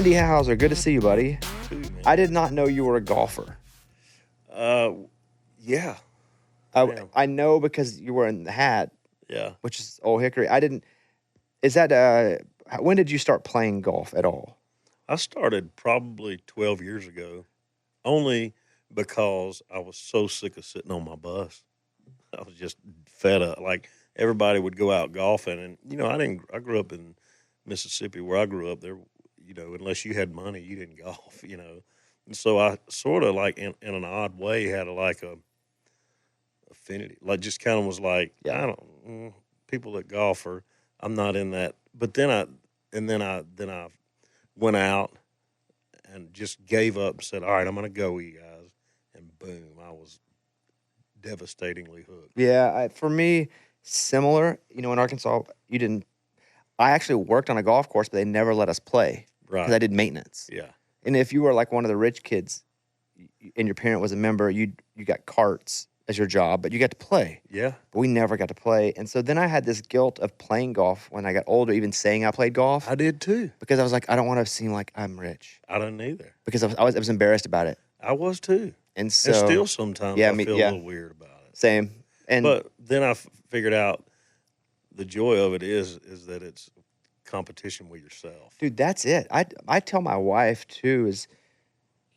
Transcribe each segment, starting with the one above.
Andy Hauser, good to see you, buddy. Too, man. I did not know you were a golfer. Yeah. Damn. I know because you were in the hat, Yeah. which is Old Hickory. I didn't. Is that when did you start playing golf at all? I started probably 12 years ago, only because I was so sick of sitting on my bus. I was just fed up. Like everybody would go out golfing, and I grew up in Mississippi, where I grew up. There, unless you had money, you didn't golf. And so I sort of like in an odd way had a affinity, like just kind of was like, Yeah. I don't people that golf are, I'm not in that. But then I went out and just gave up and said, all right, I'm going to go, you guys. And boom, I was devastatingly hooked. Yeah, for me, similar. In Arkansas, you didn't. I actually worked on a golf course, but they never let us play because I Right. did maintenance. Yeah. And if you were like one of the rich kids, and your parent was a member, you got carts as your job, but you got to play. Yeah. But we never got to play, and so then I had this guilt of playing golf when I got older, even saying I played golf, I did too. because I was like, I don't want to seem like I'm rich, I didn't either. because I was embarrassed about it, I was too. and so And still sometimes yeah, I feel a little weird about it. same. And But then I figured out the joy of it is that it's competition with yourself. dude, that's it. I tell my wife too is,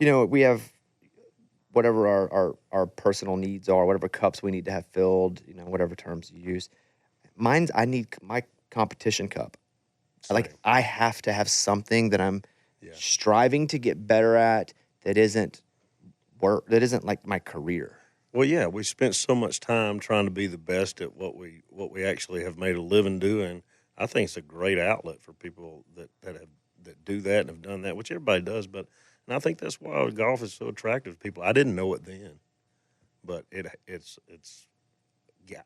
we have whatever our personal needs are, whatever cups we need to have filled, whatever terms you use. I need my competition cup. Same. I have to have something that I'm Yeah. striving to get better at that isn't work, that isn't like my career. Well, yeah, we spent so much time trying to be the best at what we actually have made a living doing. I think it's a great outlet for people that do that and have done that, which everybody does. And I think that's why golf is so attractive to people. I didn't know it then, but it's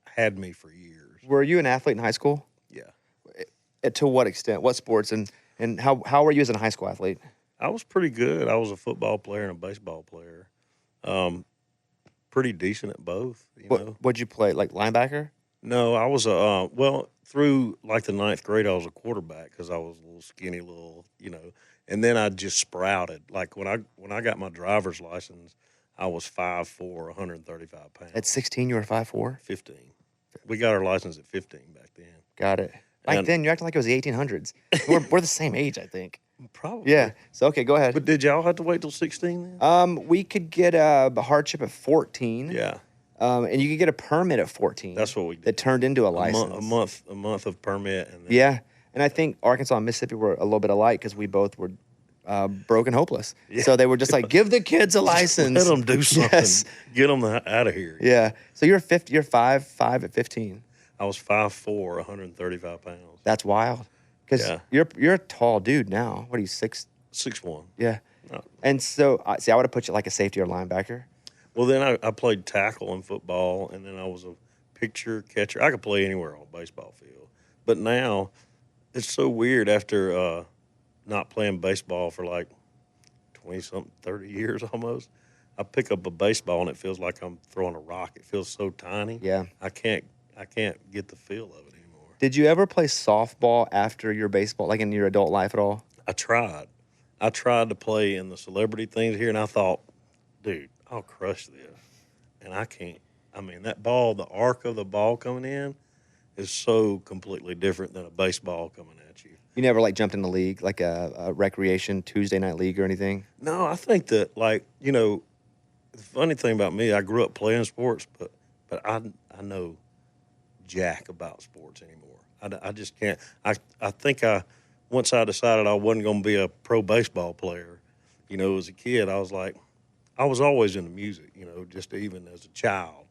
had me for years. Were you an athlete in high school? Yeah, To what extent? What sports? And how were you as a high school athlete? I was pretty good. I was a football player and a baseball player. Pretty decent at both. What'd you play? Like linebacker? No, I was through like the ninth grade, I was a quarterback because I was a little skinny, and then I just sprouted. Like when I got my driver's license, I was 5'4", 135 pounds. At 16, you were 5'4"? 15. We got our license at 15 back then. Got it. Back then, you're acting like it was the 1800s. We're the same age, I think. Probably. Yeah. So, okay, go ahead. But did y'all have to wait till 16 then? We could get a hardship at 14. Yeah. And you could get a permit at 14. That's what we did. That turned into a license. A month of permit. And then, Yeah. And I think Arkansas and Mississippi were a little bit alike because we both were broke and hopeless. Yeah. So they were just like, give the kids a license. Let them do something. Yes. Get them out of here. Yeah. So you're 5'5" at 15. I was 5'4", 135 pounds. That's wild. Because Yeah. you're a tall dude now. What are you, 6'? 6'1". Yeah. No. And so, I would have put you like a safety or linebacker. Well, then I played tackle in football, and then I was a pitcher, catcher. I could play anywhere on a baseball field. But now it's so weird after not playing baseball for like 20-something, 30 years almost. I pick up a baseball, and it feels like I'm throwing a rock. It feels so tiny. Yeah. I can't get the feel of it anymore. Did you ever play softball after your baseball, like in your adult life at all? I tried to play in the celebrity things here, and I thought, dude, I'll crush this. And I can't. I mean, that ball, the arc of the ball coming in is so completely different than a baseball coming at you. You never like jumped in the league, like a recreation Tuesday night league or anything? No, I think that, the funny thing about me, I grew up playing sports, but I know jack about sports anymore. I just can't. I think once I decided I wasn't going to be a pro baseball player, as a kid, I was like, I was always into music, just even as a child.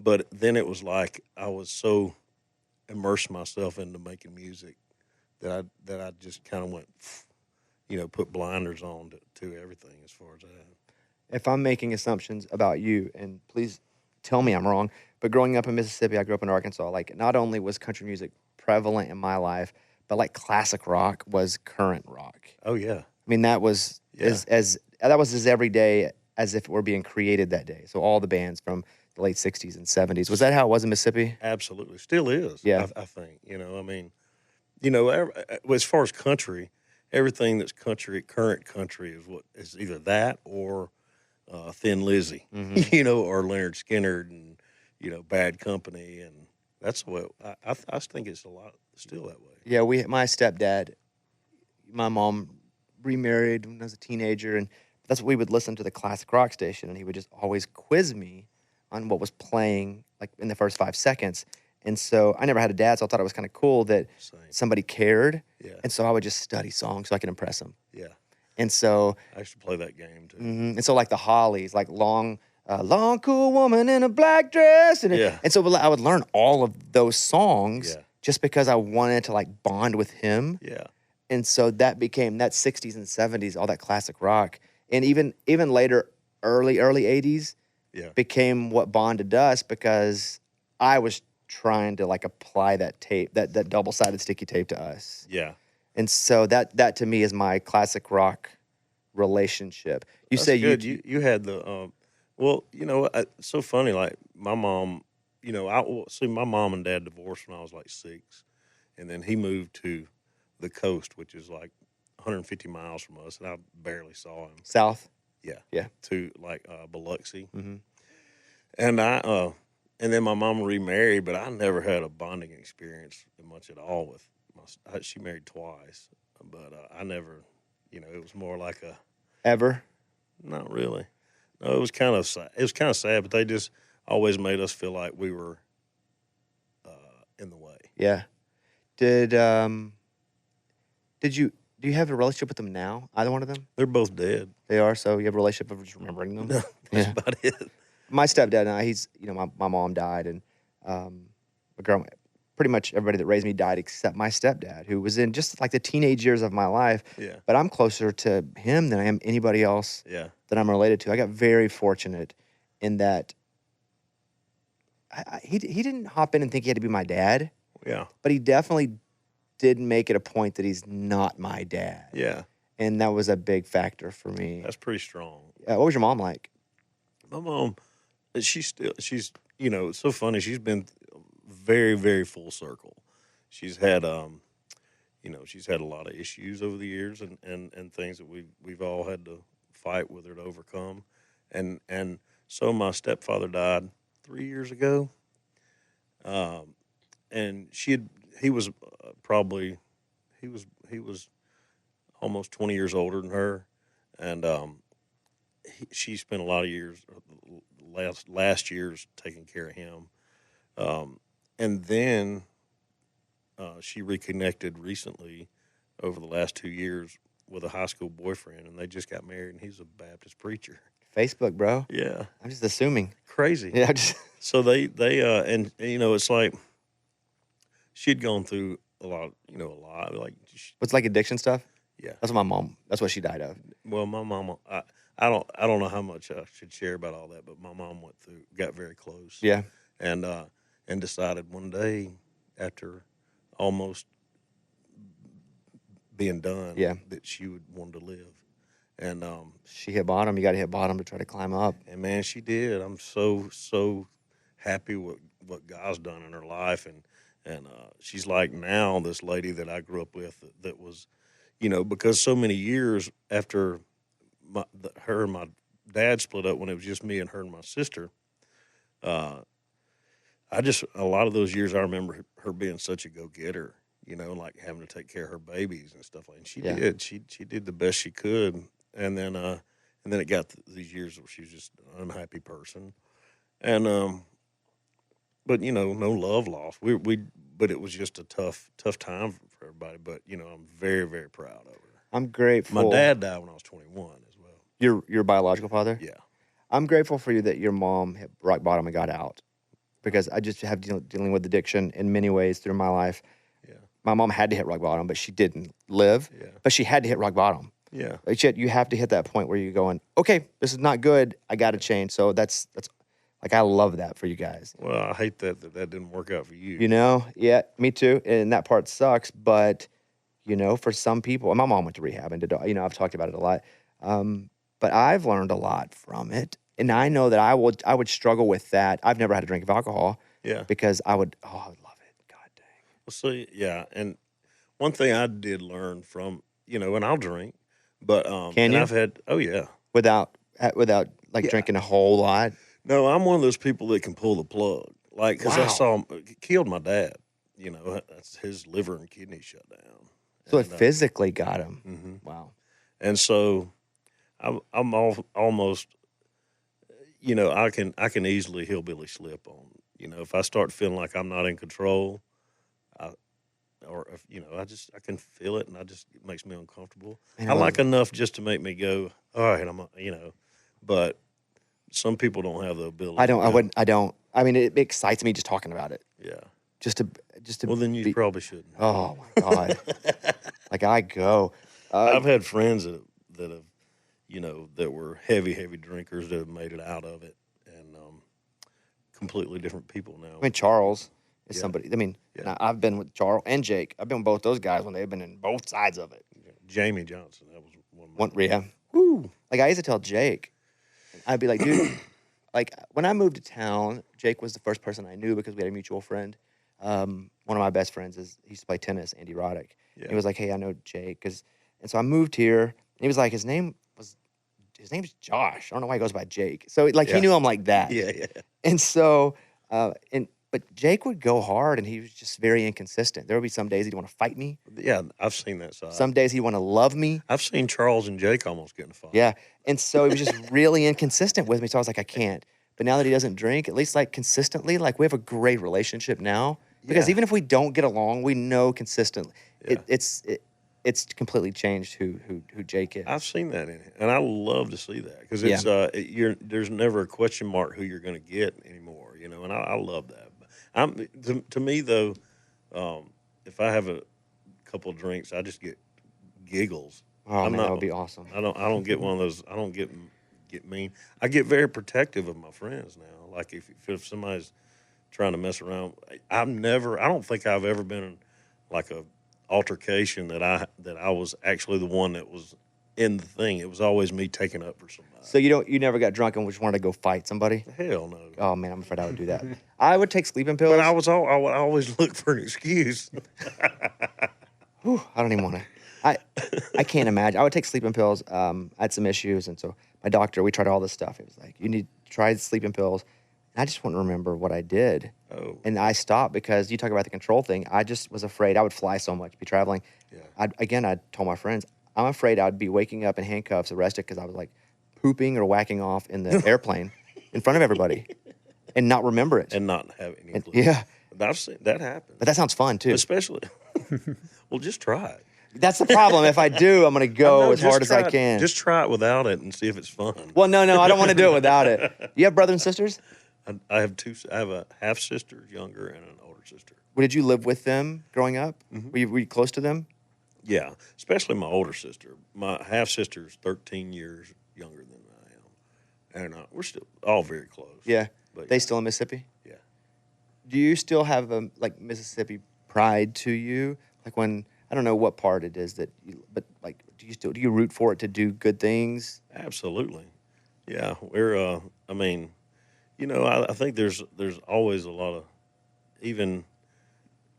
But then it was like I was so immersed myself into making music that I just kind of went, put blinders on to everything as far as that. If I'm making assumptions about you, and please tell me I'm wrong, but growing up in Mississippi, I grew up in Arkansas, like not only was country music prevalent in my life, but like classic rock was current rock. Oh, yeah. I mean, that was as every day as if it were being created that day. So all the bands from the late 60s and 70s. Was that how it was in Mississippi? Absolutely. Still is, Yeah. I think. As far as country, everything that's current country is what is either that or Thin Lizzy, Hmm. or Leonard Skinner and Bad Company, and that's what I think it's a lot still that way. Yeah, my stepdad, my mom remarried when I was a teenager, and that's what we would listen to, the classic rock station, and he would just always quiz me on what was playing like in the first 5 seconds. And so I never had a dad, so I thought it was kind of cool that Same. somebody cared. Yeah, And so I would just study songs so I could impress him. yeah. And so, I used to play that game too. like the Hollies, like long cool woman in a black dress, Yeah, and so I would learn all of those songs yeah, just because I wanted to like bond with him. yeah, And so that became that 60s and 70s, all that classic rock. And even later, early 80s yeah. became what bonded us because I was trying to like apply that tape, that double-sided sticky tape to us. Yeah, And so that to me is my classic rock relationship. You that's say good. You had the well, it's so funny. Like my mom, see my mom and dad divorced when I was like 6, and then he moved to the coast, which is like 150 miles from us, and I barely saw him. South. Yeah, Yeah. to like Biloxi, Mm-hmm. and and then my mom remarried, but I never had a bonding experience much at all with she married twice, but I never, it was more like a Ever? not really. No, it was kind of sad. It was kind of sad, but they just always made us feel like we were in the way. Yeah. Did you do you have a relationship with them now? Either one of them? They're both dead. They are. So you have a relationship of just remembering them. No, that's Yeah. about it. My stepdad and I, he's my mom died, and my girl, pretty much everybody that raised me died except my stepdad, who was in just like the teenage years of my life. Yeah, But I'm closer to him than I am anybody else yeah, that I'm related to. I got very fortunate in that he didn't hop in and think he had to be my dad, yeah, but he definitely did make it a point that he's not my dad, yeah. and that was a big factor for me. That's pretty strong. What was your mom like? My mom, she's it's so funny. She's been very, very full circle. She's had she's had a lot of issues over the years, and things that we've all had to fight with her to overcome. And so my stepfather died 3 years ago. And he was probably he was almost 20 years older than her, and she spent a lot of years last years taking care of him, and then she reconnected recently over the last 2 years with a high school boyfriend, and they just got married, and he's a Baptist preacher. Facebook, bro. Yeah, I'm just assuming. crazy. Yeah, just So they and it's like she'd gone through a lot like what's like addiction stuff. yeah. That's what my mom. That's what she died of. Well, my mama, I don't know how much I should share about all that, but my mom got very close, Yeah. and decided one day after almost being done, Yeah. that she would want to live, and She hit bottom. You got to hit bottom to try to climb up. man, she did. I'm so happy what God's done in her life, and she's like now this lady that I grew up with that was, because so many years after her and my dad split up when it was just me and her and my sister. A lot of those years I remember her being such a go getter, like having to take care of her babies and stuff like that. And she Yeah. did. She did the best she could, and then it got these years where she was just an unhappy person, and but no love lost. But it was just a tough time for everybody. But I'm very, very proud of her. I'm grateful. My dad died when I was 21 as well. Your biological father. Yeah. I'm grateful for you that your mom hit rock bottom and got out, because I just have dealing with addiction in many ways through my life. Yeah. My mom had to hit rock bottom, but she didn't live. Yeah. But she had to hit rock bottom. Yeah. Like, yet you have to hit that point where you're going, okay, this is not good. I got to change. So that's like, I love that for you guys. Well, I hate that didn't work out for you. Yeah, me too. And that part sucks. But, for some people, and my mom went to rehab and did, I've talked about it a lot. But I've learned a lot from it. And I know that I would struggle with that. I've never had a drink of alcohol. Yeah. Because I would love it. God dang. Well, see, yeah, and one thing I did learn from and I'll drink, but Can and you? I've had, oh yeah, Without like yeah. drinking a whole lot? No, I'm one of those people that can pull the plug, like because I Wow. saw him killed my dad. That's his liver and kidney shut down, So it and physically got him. mhm. Wow. and so I'm almost, I can easily hillbilly slip on. If I start feeling like I'm not in control, I, or if, I can feel it, and it makes me uncomfortable. And I it was like enough just to make me go, all right, but some people don't have the I ability to don't I go, wouldn't I don't I mean it excites me just talking about it. yeah. Just to just to Well, then you be probably shouldn't. oh my God. Like I go. I've had friends that have, that were heavy, heavy drinkers that have made it out of it, and completely different people now. I mean Charles is Yeah, somebody. I mean, and yeah. I've been with Charles and Jake. I've been with both those guys when they've been in both sides of it. Jamie Johnson, that was one of my One yeah. Woo. Like I used to tell Jake, I'd be like, dude, like when I moved to town, Jake was the first person I knew because we had a mutual friend. One of my best friends he used to play tennis, Andy Roddick. Yeah. He was like, hey, I know Jake, and so I moved here. And he was like, his name's Josh. I don't know why he goes by Jake. So like he Yeah. knew him like that. Yeah, yeah. And so but Jake would go hard, and he was just very inconsistent. There would be some days he'd want to fight me. Yeah, I've seen that side. Some days he'd want to love me. I've seen Charles and Jake almost get in a fight. Yeah. And so he was just really inconsistent with me. So I was like, I can't. But now that he doesn't drink, at least like consistently, like we have a great relationship now. Because Yeah. even if we don't get along, we know consistently. Yeah. It's completely changed who Jake is. I've seen that in it, and I love to see that because Yeah. there's never a question mark who you're going to get anymore, and I love that. To me though, if I have a couple of drinks, I just get giggles. Oh I'm man, not. that would be awesome. I don't get one of those. I don't get mean. I get very protective of my friends now. Like if somebody's trying to mess around, I don't think I've ever been in like a altercation that I was actually the one that was in the thing. It was always me taking up for somebody. So you never got drunk and just wanted to go fight somebody? Hell no. Oh man, I'm afraid I would do that. I would take sleeping pills. But I would always look for an excuse. Whew, I don't even want to. I can't imagine. I would take sleeping pills. I had some issues, and so my doctor, we tried all this stuff. It was like, you need to try the sleeping pills. And I just wouldn't remember what I did. Oh. And I stopped because you talk about the control thing. I just was afraid. I would fly so much, be traveling. Yeah. I told my friends, I'm afraid I'd be waking up in handcuffs, arrested because I was like pooping or whacking off in the airplane in front of everybody and not remember it. And not have any clue. Yeah. But I've seen that happen. But that sounds fun too. Especially. Well, just try it. That's the problem. If I do, I'm going to go No, as just hard as I try it. can. Just try it without it and see if it's fun. Well, no, I don't want to do it without it. You have brothers and sisters? I have two. I have a half sister, younger, and an older sister. Did you live with them growing up? Mm-hmm. Were you close to them? Yeah, especially my older sister. My half sister is 13 years younger than I am, and we're still all very close. Yeah. But They yeah. still in Mississippi? Yeah. Do you still have like Mississippi pride to you? Like when I don't know what part it is but like do you root for it to do good things? Absolutely. Yeah, we're. I mean, I think there's always a lot of, even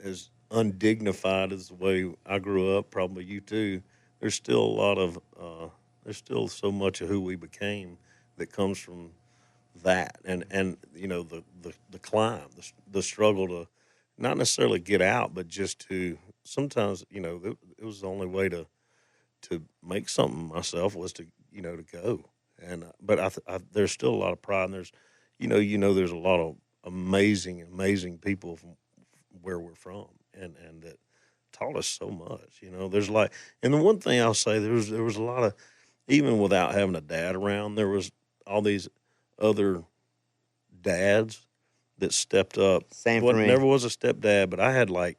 as undignified as the way I grew up, probably you too. There's still a lot of. There's still so much of who we became that comes from that, and the climb, the struggle to not necessarily get out, but just to sometimes it was the only way to make something myself was to to go, and but there's still a lot of pride, and there's there's a lot of amazing people from where we're from, and that taught us so much. There's like, and the one thing I'll say, there was a lot of, even without having a dad around, there was all these other dads that stepped up. Same for me. Never was a stepdad, but I had like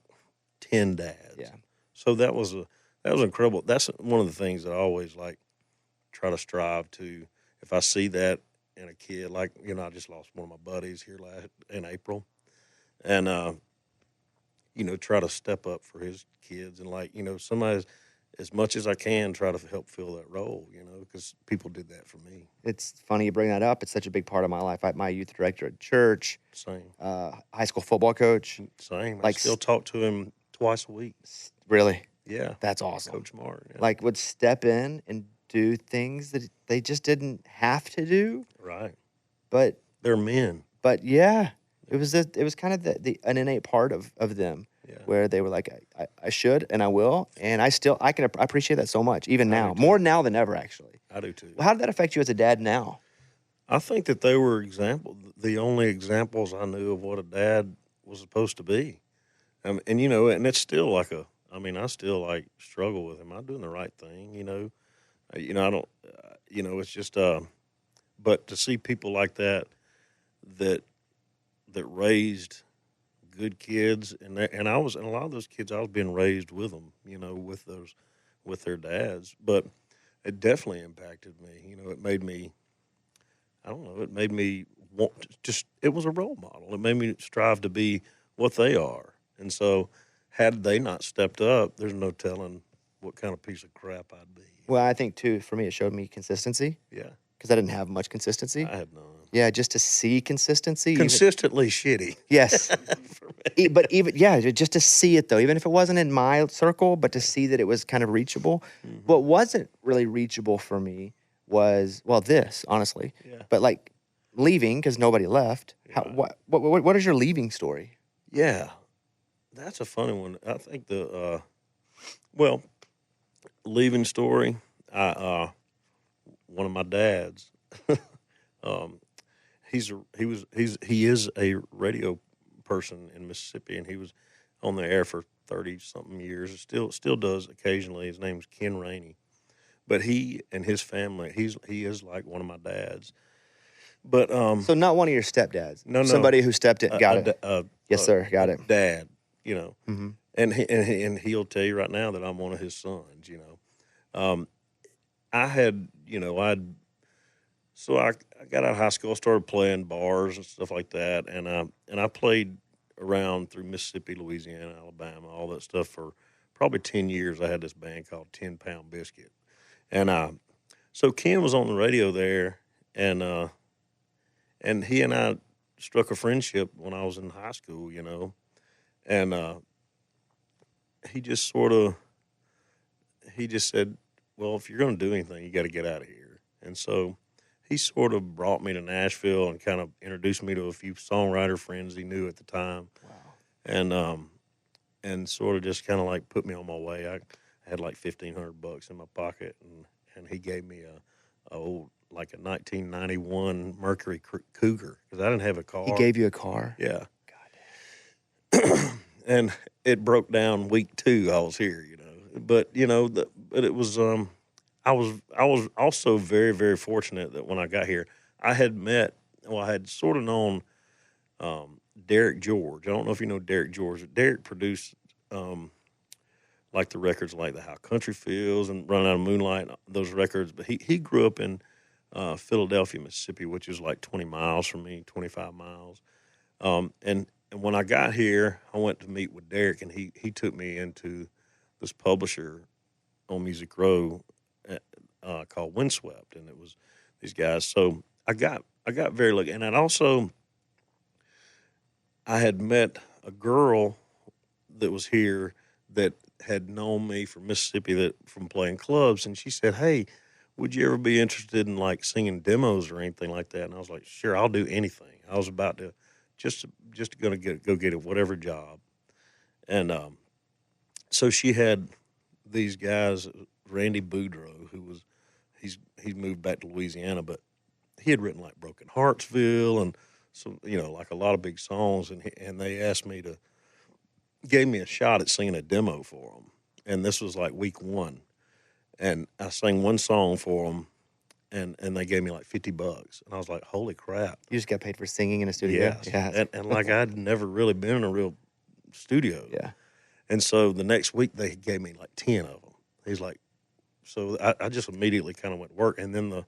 10 dads. Yeah. So that was incredible. That's one of the things that I always like try to strive to. If I see that in a kid, like I just lost one of my buddies here in April, and try to step up for his kids, and like somebody, as much as I can, try to help fill that role, because people did that for me. It's funny you bring that up. It's such a big part of my life. My youth director at church, Same. high school football coach. Same. I Like still talk to him twice a week. Really? Yeah, That's awesome. Coach Martin. Yeah. Like, would step in and do things that they just didn't have to do, Right. but They're men. yeah, it was kind of an innate part of them Yeah. where they were like, I should and I will, and I can appreciate that so much even I do now, too. more now than ever actually. I do too. Well, how did that affect you as a dad now? I think that they were the only examples I knew of what a dad was supposed to be. And and it's still like I still like struggle with, am I doing the right thing? I don't, it's just, but to see people like that, that raised good kids, and and a lot of those kids, I was being raised with them, with their dads, but it definitely impacted me. It made me, I don't know, it made me want to just, it was a role model. It made me strive to be what they are. And so, had they not stepped up, there's no telling what kind of piece of crap I'd be. Well, I think too, for me, it showed me consistency Yeah, because I didn't have much consistency. I had none. Yeah, just to see consistency. Consistently shitty. Yes. For me. But even, yeah, just to see it though, even if it wasn't in my circle, but to see that it was kind of reachable. Mm-hmm. What wasn't really reachable for me was, well, this, honestly. Yeah. But like leaving because nobody left. How, Right. what is your leaving story? Yeah, that's a funny one. I think well, leaving story. One of my dads, um, he is a radio person in Mississippi, and he was on the air for 30 something years. Still does occasionally. His name's Ken Rainey, but he and his family, he is like one of my dads. But So not one of your stepdads. No. Somebody who stepped in. Got it. Yes, sir. Got a it. dad, Mm-hmm. and he'll tell you right now that I'm one of his sons. I had, I got out of high school, started playing bars and stuff like that, and I played around through Mississippi, Louisiana, Alabama, all that stuff for probably 10 years. I had this band called 10 Pound Biscuit, and so Ken was on the radio there, and he and I struck a friendship when I was in high school, and he just said, well, if you're going to do anything, you got to get out of here. And so he sort of brought me to Nashville and kind of introduced me to a few songwriter friends he knew at the time. Wow. And sort of just kind of like put me on my way. I had like $1,500 in my pocket, and he gave me a old, like a 1991 Mercury Cougar, because I didn't have a car. He gave you a car? Yeah. God. And it broke down week 2. I was here, but but it was I was also very, very fortunate that when I got here, I had sort of known Derek George. I don't know if you know Derek George. Derek produced like the records like the How Country Feels and Run Out of Moonlight, those records. But he grew up in Philadelphia, Mississippi, which is like 20 miles from me, 25 miles. And when I got here, I went to meet with Derek, and he took me into this publisher on Music Row called Windswept, and it was these guys. So I got very lucky, and I had met a girl that was here that had known me from Mississippi, from playing clubs, and she said, "Hey, would you ever be interested in like singing demos or anything like that?" And I was like, "Sure, I'll do anything." I was about to just going to go get it, whatever job, and so she had these guys, Randy Boudreaux, he's moved back to Louisiana, but he had written like Broken Heartsville and some, like a lot of big songs, and they asked me gave me a shot at singing a demo for them, and this was like week 1, and I sang one song for them, and they gave me like $50, and I was like, holy crap! You just got paid for singing in a studio? Yes. Yeah. And like I'd never really been in a real studio. Yeah. And so the next week they gave me like 10 of them. He's like, so I just immediately kind of went to work. And then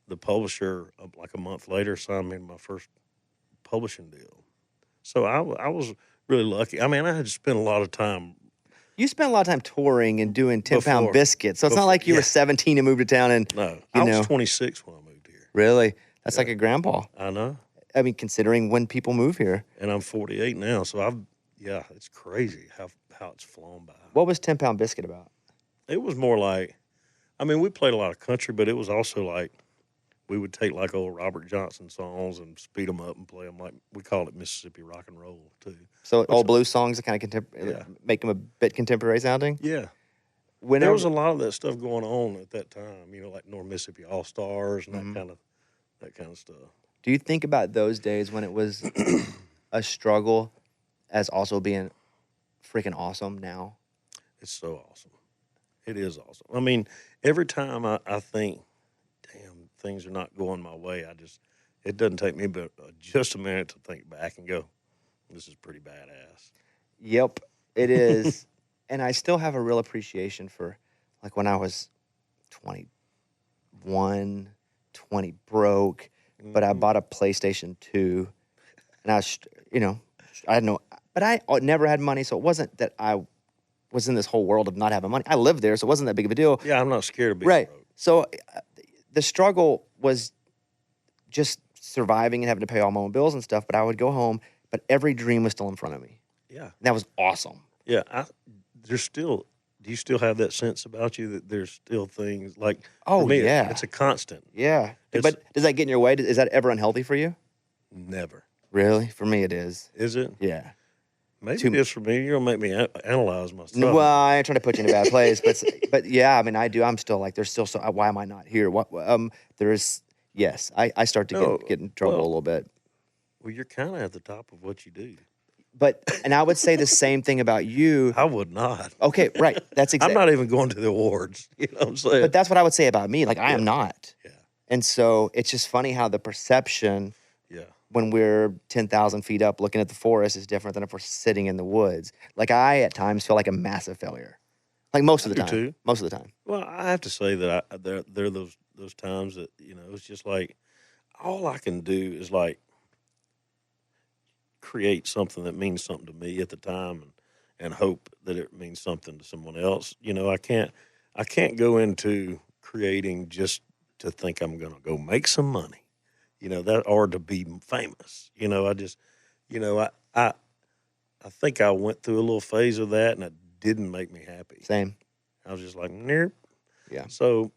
the publisher, like a month later, signed me to my first publishing deal. So I was really lucky. I mean, I had spent a lot of time. You spent a lot of time touring and doing 10-pound Before. biscuits. So it's not like you were 17 and moved to town and, No, I was 26 when I moved here. Really? That's like a grandpa. I know. I mean, considering when people move here. And I'm 48 now. So it's crazy how it's flown by. What was 10-Pound Biscuit about? It was more like, I mean, we played a lot of country, but it was also like we would take like old Robert Johnson songs and speed them up and play them like we called it Mississippi rock and roll too. So Which, old blues songs that kind of yeah, make them a bit contemporary sounding? yeah. There was Whenever, a lot of that stuff going on at that time. You know, like North Mississippi All Stars and Mhm. that kind of stuff. Do you think about those days when it was a struggle as also being freaking awesome now? It's so awesome. It is awesome. I mean, every time I think, damn, things are not going my way, it doesn't take me but just a minute to think back and go, this is pretty badass. Yep, it is. And I still have a real appreciation for, like, when I was 21, 20 broke, but I Mhm. bought a PlayStation 2, and I was, I had no, but I never had money, so it wasn't that I was in this whole world of not having money. I lived there, so it wasn't that big of a deal. Yeah, I'm not scared of being Right. broke. So the struggle was just surviving and having to pay all my own bills and stuff, but I would go home, but every dream was still in front of me. Yeah. And that was awesome. Yeah. Do you still have that sense about you that there's still things like, Oh, for me, yeah. it's a constant. Yeah. It's But does that get in your way? Is that ever unhealthy for you? never. Really? For me, it is. Is it? Yeah. Maybe Too- it is for me. You're going to make me analyze my stuff. Well, I ain't trying to put you in a bad place, but yeah, I mean, I do. I'm still like, there's still so. Why am I not here? There is. Yes, I start to No, get in trouble a well- little bit. Well, you're kind of at the top of what you do. And I would say the same thing about you. I would not. Okay, right. That's I'm exactly. not even going to the awards. You know what I'm saying? But that's what I would say about me. Like, I am Yeah. not. Yeah. And so it's just funny how the perception Yeah. when we're 10,000 feet up looking at the forest is different than if we're sitting in the woods. Like, I at times feel like a massive failure. Like, most of the do time. too. Most of the time. Well, I have to say that there are those times that, it's just like all I can do is like create something that means something to me at the time and hope that it means something to someone else. I can't go into creating just to think I'm going to go make some money, that or to be famous. I just, I think I went through a little phase of that and it didn't make me happy. Same. I was just like, nope. Yeah. So,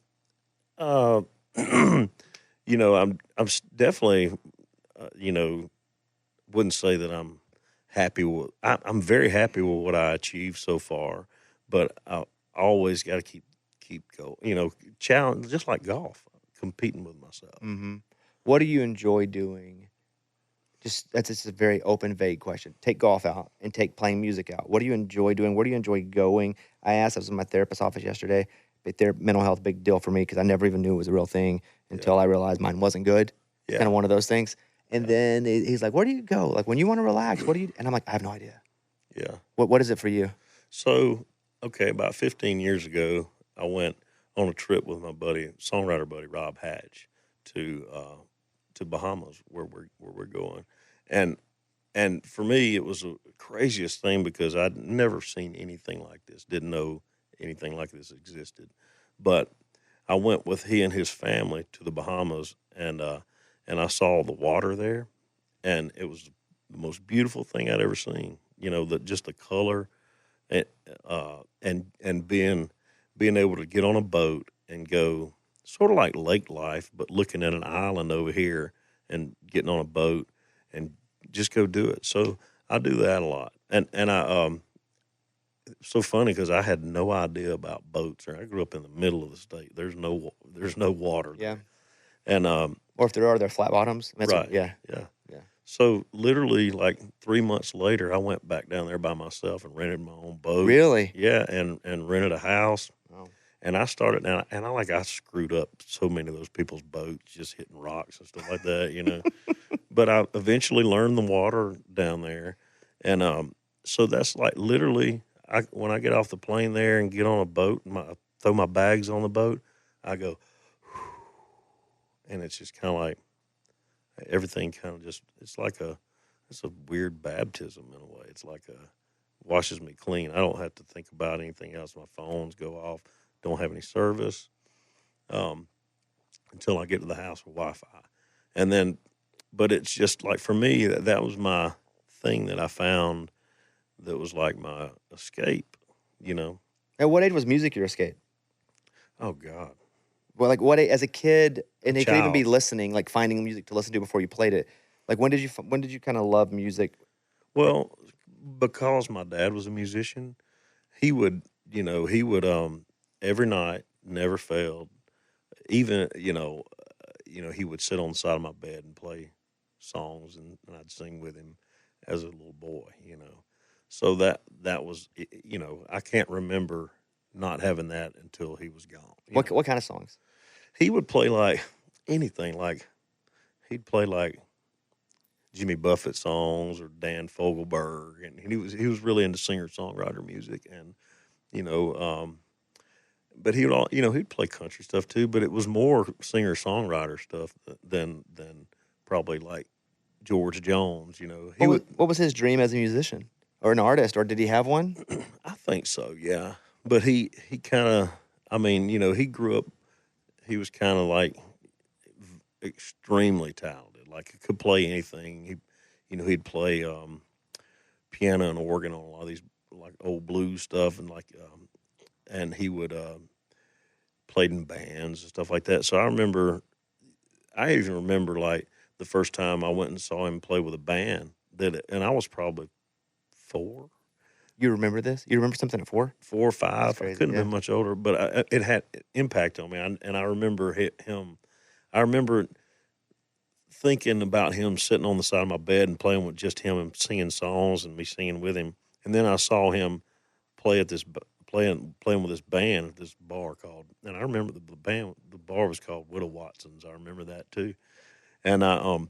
definitely, wouldn't say that I'm happy with. I'm very happy with what I achieved so far, but I always got to keep going. Challenge just like golf, competing with myself. Mm-hmm. What do you enjoy doing? That's just a very open, vague question. Take golf out and take playing music out. What do you enjoy doing? Where do you enjoy going? I asked. I was in my therapist's office yesterday. But their mental health, big deal for me because I never even knew it was a real thing until I realized mine wasn't good. Yeah. Kind of one of those things. And then he's like, "Where do you go? Like when you want to relax, what do you?" And I'm like, "I have no idea. Yeah. What is it for you?" So, okay, about 15 years ago, I went on a trip with my songwriter buddy Rob Hatch, to Bahamas, where we're going, and for me it was the craziest thing because I'd never seen anything like this, didn't know anything like this existed, but I went with he and his family to the Bahamas, and I saw the water there, and it was the most beautiful thing I'd ever seen. Just the color, and being able to get on a boat and go sort of like lake life, but looking at an island over here and getting on a boat and just go do it. So I do that a lot, and I it's so funny because I had no idea about boats. I grew up in the middle of the state. There's no water there. Yeah. And Or if there are, they're flat bottoms. right, Yeah. yeah. Yeah. So literally, like 3 months later, I went back down there by myself and rented my own boat. Really? Yeah, and rented a house. Oh. And I started now, and I screwed up so many of those people's boats, just hitting rocks and stuff like that, But I eventually learned the water down there, and so that's like literally, when I get off the plane there and get on a boat and throw my bags on the boat, I go, and it's just kind of like everything kind of just it's a weird baptism in a way. It's like washes me clean. I don't have to think about anything else. My phones go off. Don't have any service until I get to the house with Wi-Fi, and then. But it's just like for me that was my thing that I found that was like my escape, you know. At what age was music your escape? Oh God, Well, like what as a kid, a and it could even be child. listening, like finding music to listen to before you played it. Like when did you kind of love music? Well, because my dad was a musician, he would, he would every night, never failed. Even, he would sit on the side of my bed and play songs, and I'd sing with him as a little boy. So that was, I can't remember not having that until he was gone. What kind of songs? He would play like anything, like he'd play like Jimmy Buffett songs or Dan Fogelberg, and he was really into singer songwriter music, and you know, but he would he'd play country stuff too, but it was more singer songwriter stuff than probably like George Jones. He would. What was his dream as a musician or an artist, or did he have one? I think so, yeah. But he kind of, I mean, he grew up. He was kind of like extremely talented. Like he could play anything. He'd play piano and organ on a lot of these like old blues stuff, and and he would played in bands and stuff like that. So I even remember like the first time I went and saw him play with a band and I was probably four, You remember this? You remember something at 4? 4 or 5. I Crazy, couldn't have yeah. been much older, but it had impact on me. And I remember him. I remember thinking about him sitting on the side of my bed and playing with just him and singing songs and me singing with him. And then I saw him play at this playing with this band at this bar called, and I remember the bar was called Widow Watson's. I remember that too. And I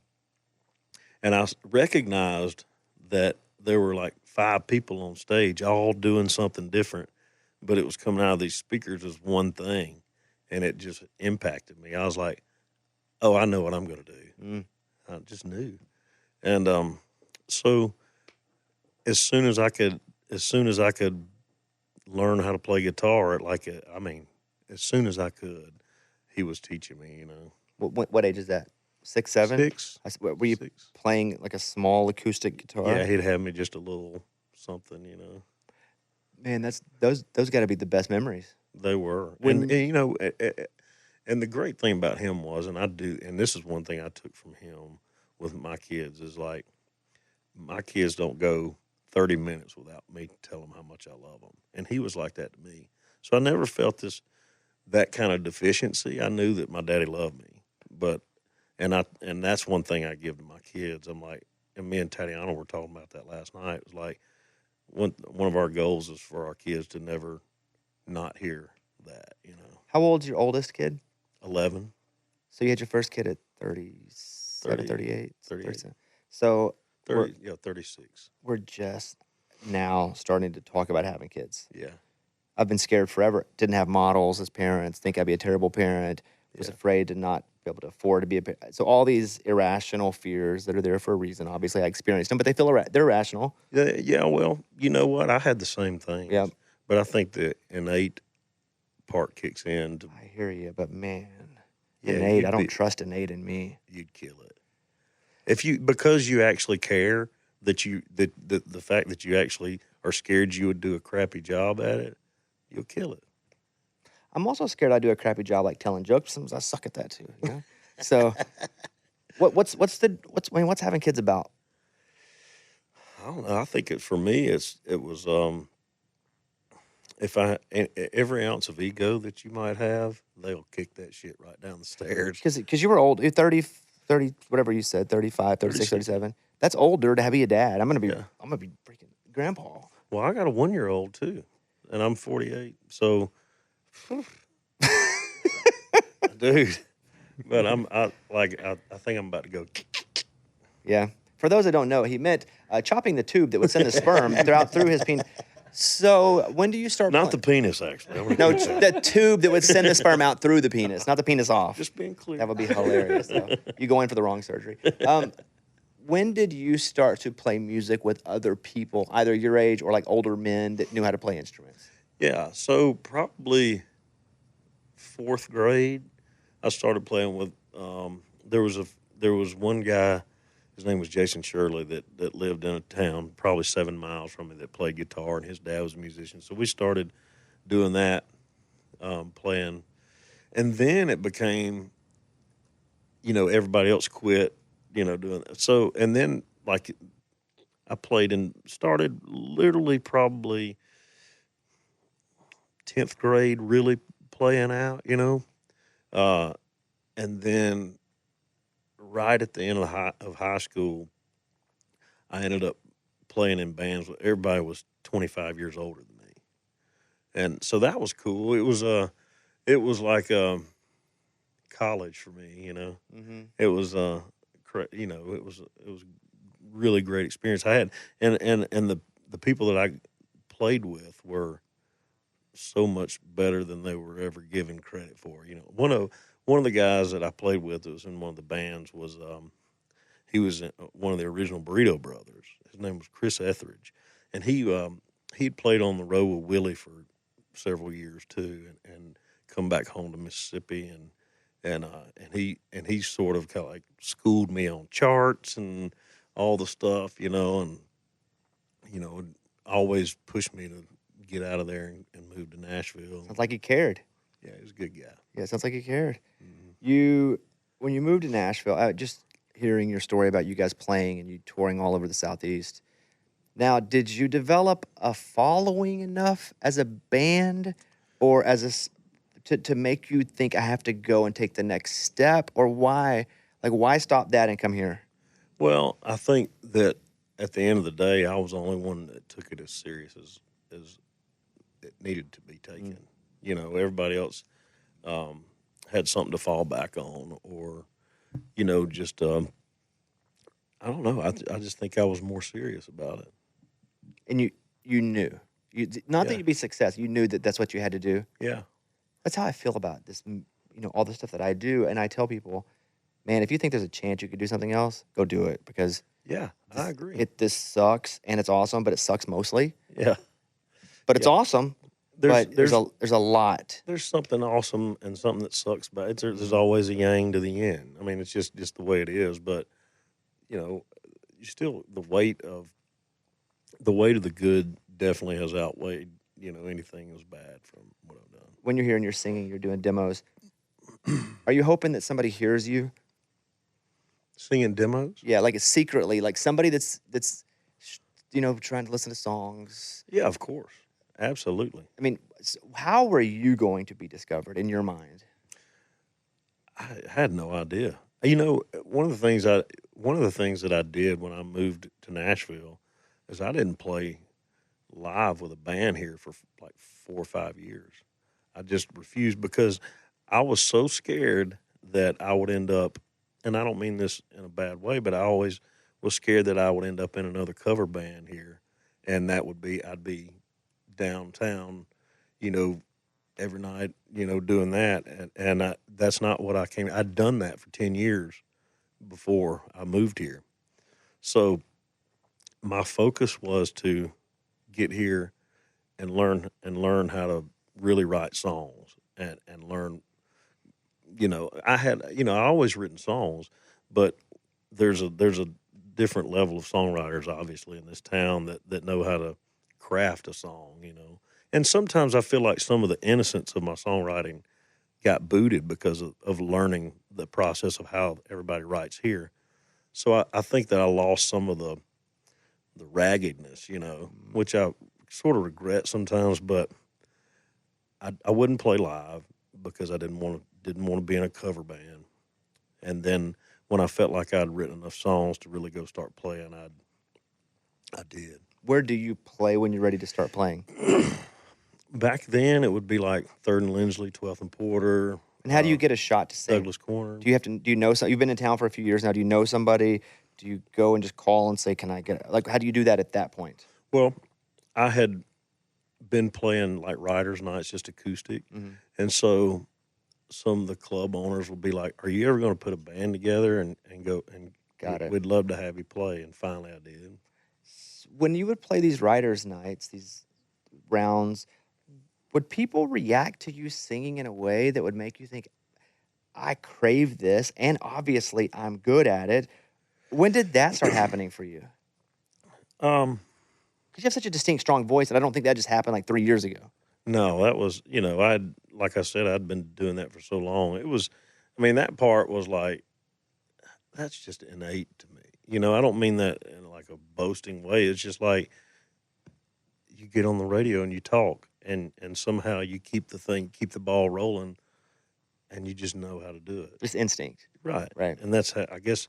recognized that there were like 5 people on stage all doing something different, but it was coming out of these speakers as one thing, and it just impacted me. I was like, oh, I know what I'm going to do. Mm. I just knew. And so as soon as I could learn how to play guitar as soon as I could, he was teaching me. What age is that? 6, 7? Six, Were you six. playing like a small acoustic guitar? Yeah, he'd have me just a little something. Man, that's those got to be the best memories. They were, When and the great thing about him was, and this is one thing I took from him with my kids is like my kids don't go 30 minutes without me telling them how much I love them, and he was like that to me. So I never felt that kind of deficiency. I knew that my daddy loved me, but and that's one thing I give to my kids. I'm like, and me and Tatiana were talking about that last night. It was like one of our goals is for our kids to never not hear that. how old's your oldest kid? 11, So you had your first kid at 37, 30, 38, 38, 37. So 30, 36. we're just now starting to talk about having kids. Yeah. I've been scared forever. Didn't have models as parents. Think I'd be a terrible parent. Was Yeah. afraid to not be able to afford to be a parent. So all these irrational fears that are there for a reason. Obviously, I experienced them, but they're irrational. Yeah, well, you know what? I had the same things. Yeah. But I think the innate part kicks in. I hear you, but man, Yeah, innate. I don't trust innate in me. You'd kill it. Because you actually care the fact that you actually are scared you would do a crappy job at it, you'll kill it. I'm also scared I do a crappy job like telling jokes. Sometimes I suck at that too. So what's having kids about? I don't know. I think for me, it was if every ounce of ego that you might have, they'll kick that shit right down the stairs. Because you were old. You're 30, whatever you said, 35, 36, 36. 37. That's older to be a dad. I'm Yeah. gonna be freaking grandpa. Well, I got a 1-year-old too, and I'm 48. So, dude, but I think I'm about to go. Yeah. For those that don't know, he meant chopping the tube that would send the sperm through his penis. So when do you start? Not the penis, actually. No, the tube that would send the sperm out through the penis, not the penis off. Just being clear. That would be hilarious. Though. You go in for the wrong surgery. When did you start to play music with other people, either your age or like older men that knew how to play instruments? Yeah, so probably 4th grade, I started playing with. There was one guy. his name was Jason Shirley that lived in a town probably 7 miles from me that played guitar, and his dad was a musician. So we started doing that, playing, and then it became, everybody else quit, doing that. So and then like I played and started literally probably 10th grade really playing out, uh, and then right at the end of high school, I ended up playing in bands with everybody was 25 years older than me, and so that was cool. It was like college for me, Hmm. It was it was really great experience I had, and the people that I played with were so much better than they were ever given credit for. One of the guys that I played with that was in one of the bands was he was one of the original Burrito Brothers. His name was Chris Etheridge, and he'd played on the road with Willie for several years too, and come back home to Mississippi, and he sort of kind of like schooled me on charts and all the stuff, and you know always pushed me to get out of there and move to Nashville. Sounds like you cared. Yeah, he was a good guy. Yeah, sounds like you cared. Mm-hmm. You, when you moved to Nashville, just hearing your story about you guys playing and you touring all over the Southeast. Now, did you develop a following enough as a band, or to make you think I have to go and take the next step, or why? Like, why stop that and come here? Well, I think that at the end of the day, I was the only one that took it as serious as it needed to be taken. Mm. Everybody else had something to fall back on, or just I don't know. I just think I was more serious about it. And you knew, not that Yeah, you'd be success. You knew that that's what you had to do. yeah, That's how I feel about this. All the stuff that I do, and I tell people, man, if you think there's a chance you could do something else, go do it because yeah. I agree. this sucks and it's awesome, but it sucks mostly. Yeah, But it's yeah. awesome. There's But there's there's a lot. there's something awesome and something that sucks, but there's always a yang to the end. I mean, it's just the way it is. But you know, you still the weight of the good definitely has outweighed anything that was bad from what I've done. When you're here and you're singing, you're doing demos. Are you hoping that somebody hears you? Singing demos? Yeah, like secretly, like somebody that's trying to listen to songs. Yeah, of course, absolutely. I mean, how were you going to be discovered in your mind? I had no idea. One of the things that I did when I moved to Nashville is I didn't play live with a band here for like 4 or 5 years. I just refused because I was so scared that I would end up, and I don't mean this in a bad way, but I always was scared that I would end up in another cover band here, and I'd be downtown, you know, every night, doing that, and that's not what I came. I'd done that for 10 years before I moved here, so my focus was to get here and learn how to really write songs and learn. I always written songs, but there's a different level of songwriters obviously in this town that know how to craft a song. And sometimes I feel like some of the innocence of my songwriting got booted because of learning the process of how everybody writes here. So I think that I lost some of the raggedness, which I sort of regret sometimes, but I wouldn't play live because I didn't want to be in a cover band. And then when I felt like I'd written enough songs to really go start playing, I did. Where do you play when you're ready to start playing? Back then, it would be like Third and Lindsley, 12th and Porter, And how do you get a shot to sing? Douglas Corner. Do you know some? You've been in town for a few years now. Do you know somebody? Do you go and just call and say, "Can I get?" Like, how do you do that at that point? Well, I had been playing like writers' nights, just acoustic, Mhm. and so some of the club owners would be like, "Are you ever going to put a band together and go and Got it. we'd love to have you play?" And finally, I did. When you would play these writers' nights, these rounds, would people react to you singing in a way that would make you think, "I crave this, and obviously I'm good at it"? When did that start happening for you? Um, Because you have such a distinct, strong voice, and I don't think that just happened like 3 years ago. no, that was, like I said, I'd been doing that for so long. It was, I mean, that part was like, that's just innate to me. I don't mean that in like a boasting way. It's just like you get on the radio and you talk, and somehow you keep the ball rolling, and you just know how to do it. Just instinct. Right. Right. And that's how, I guess,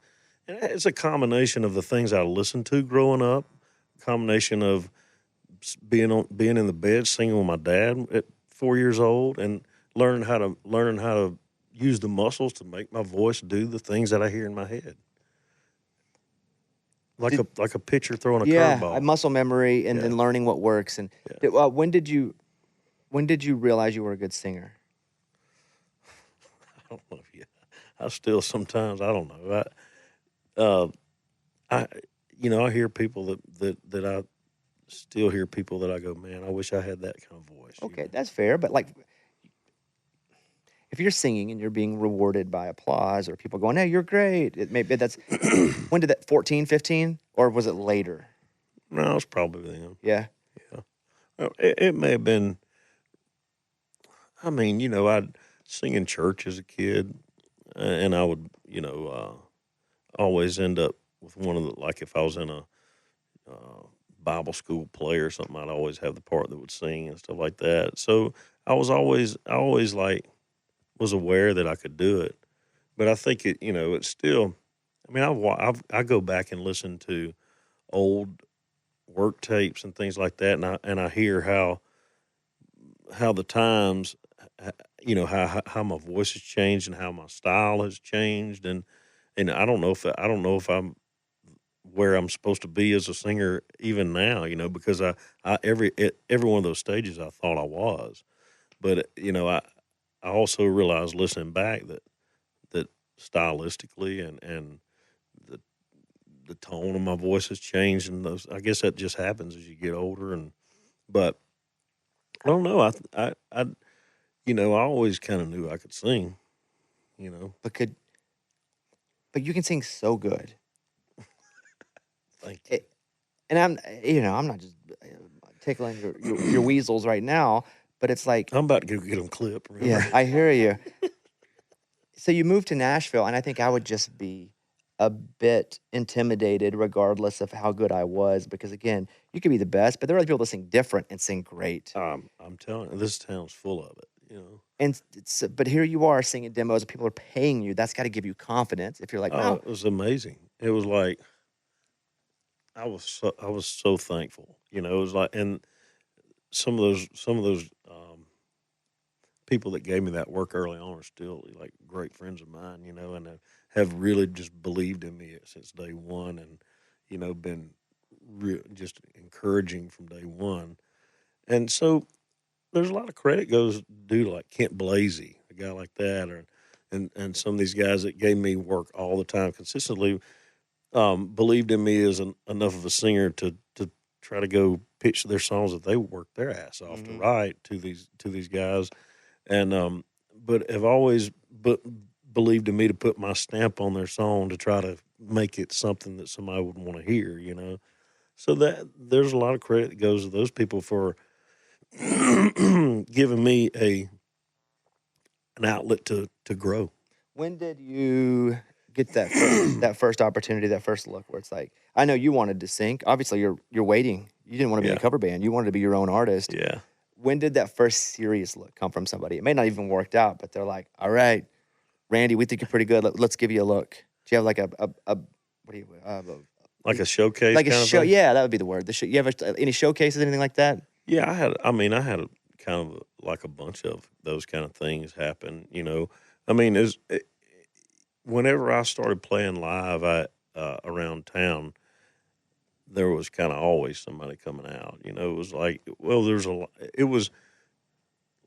and it's a combination of the things I listened to growing up, combination of being in the bed singing with my dad at 4 years old, and learning how to use the muscles to make my voice do the things that I hear in my head. Like a pitcher throwing a Yeah, curveball. muscle memory and Yeah. then learning what works. And Yeah. when did you realize you were a good singer? I don't know if I still sometimes, I don't know. Uh, I hear people that I still hear people that I go, man, I wish I had that kind of voice. Okay, that's fair. But like, if you're singing and you're being rewarded by applause or people going, "Hey, you're great," maybe that's when did that 14, 15, or was it later? No, it's probably them. Yeah. Yeah. It may have been. I mean, I'd sing in church as a kid, and I would, always end up with one of the, like if I was in a Bible school play or something, I'd always have the part that would sing and stuff like that. So I always like was aware that I could do it, but I think it's still. I mean, I go back and listen to old work tapes and things like that, and I hear how the times, how my voice has changed and how my style has changed, and I don't know if I'm where I'm supposed to be as a singer even now, because every one of those stages I thought I was, but I also realized listening back that stylistically and the the tone of my voice has changed, and those, I guess that just happens as you get older, but I don't know. I always kind of knew I could sing. You know, But you can sing so good. thank you. And I'm not just tickling your weasels right now, but it's like, I'm about to go get them clipped. Remember? yeah, I hear you. So you moved to Nashville, and I think I would just be a bit intimidated, regardless of how good I was, because again, you could be the best, but there are other people that sing different and sing great. I'm telling you, this town's full of it. And but here you are singing demos, and people are paying you. That's got to give you confidence. If you're like, Oh, wow, it was amazing. It was like I was so thankful. It was like, and some of those people that gave me that work early on are still like great friends of mine. And have really just believed in me since day one, and been just encouraging from day one. And so there's a lot of credit goes due to like Kent Blasey, a guy like that, or and some of these guys that gave me work all the time consistently, believed in me as enough of a singer to try to go pitch their songs that they worked their ass off to mhm. write to these guys, and but have always believed in me to put my stamp on their song to try to make it something that somebody would want to hear. So that there's a lot of credit that goes to those people for giving me an outlet to grow. When did you get that first opportunity, that first look, where it's like, I know you wanted to sing. Obviously, you're waiting. You didn't want to be in Yeah, a cover band. You wanted to be your own artist. yeah. When did that first serious look come from somebody? It may not even worked out, but they're like, all right, Randy, we think you're pretty good. Let's give you a look. Do you have like a what do you Like a showcase like a kind of show? thing. Yeah, that would be the word. The show. You have any showcases, anything like that? Yeah, I had a kind of like a bunch of those kind of things happen. I mean, whenever I started playing live, around town, there was kind of always somebody coming out. It was like, well, it was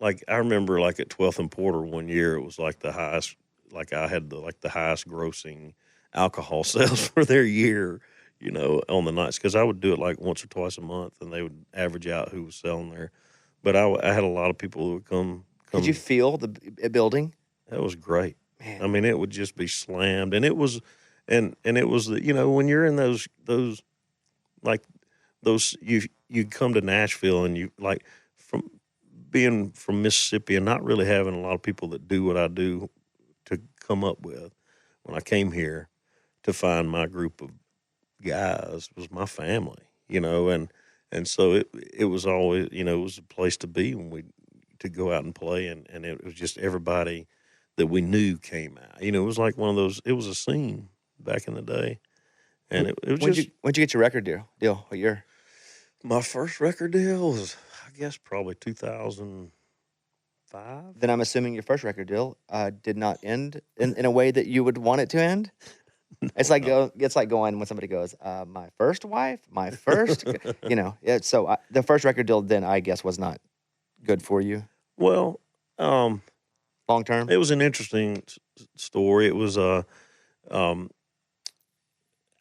like, I remember like at 12th and Porter one year, it was like the highest, like I had the highest grossing alcohol sales for their year. On the nights, because I would do it like once or twice a month, and they would average out who was selling there. But I had a lot of people who would come. Could you feel the building? That was great. I Man, mean, it would just be slammed, and it was, and it was when you're in those like those you come to Nashville and you like from being from Mississippi and not really having a lot of people that do what I do to come up with when I came here to find my group of guys was my family, and so it was always it was a place to be when we to go out and play and it was just everybody that we knew came out. It was like one of those. It was a scene back in the day, and it was When'd just you get your record deal? What year? my first record deal was I guess probably 2005. Then I'm assuming your first record deal did not end in a way that you would want it to end. It's like it's like going when somebody goes, my first wife, my first, So the first record deal then I guess was not good for you Well, long term. it was an interesting story. It was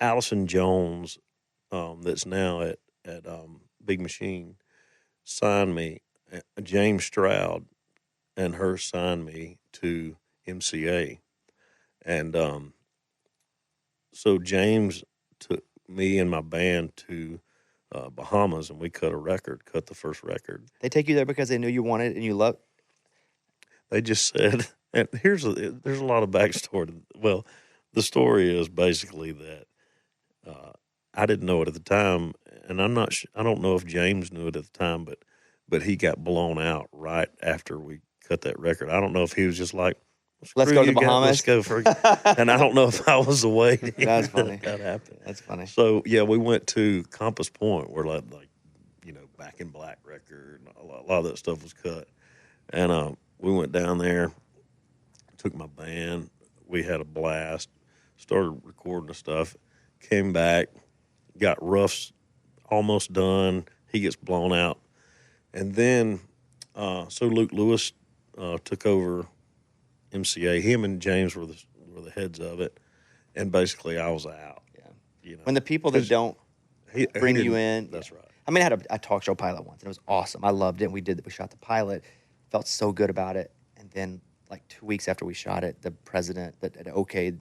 Allison Jones, that's now at Big Machine, signed me. James Stroud and her signed me to MCA, and so James took me and my band to Bahamas, and we cut the first record. They take you there because they knew you wanted it and you loved. They just said, and there's a lot of backstory. Well, the story is basically that I didn't know it at the time, and I don't know if James knew it at the time, but he got blown out right after we cut that record. I don't know if he was just like, Let's go to the Bahamas. Let's go for, and I don't know if I was away. That's funny. That happened. That's funny. So yeah, we went to Compass Point, where like Back in Black record, a lot of that stuff was cut, and we went down there, took my band, we had a blast, started recording the stuff, came back, got Ruff's almost done, he gets blown out, and then so Luke Lewis took over MCA. Him and James were the heads of it, and basically I was out. Yeah. When the people that don't bring you in. That's right. I mean, I had a talk show pilot once, and it was awesome. I loved it. We shot the pilot, felt so good about it. And then, like 2 weeks after we shot it, the president that had okayed,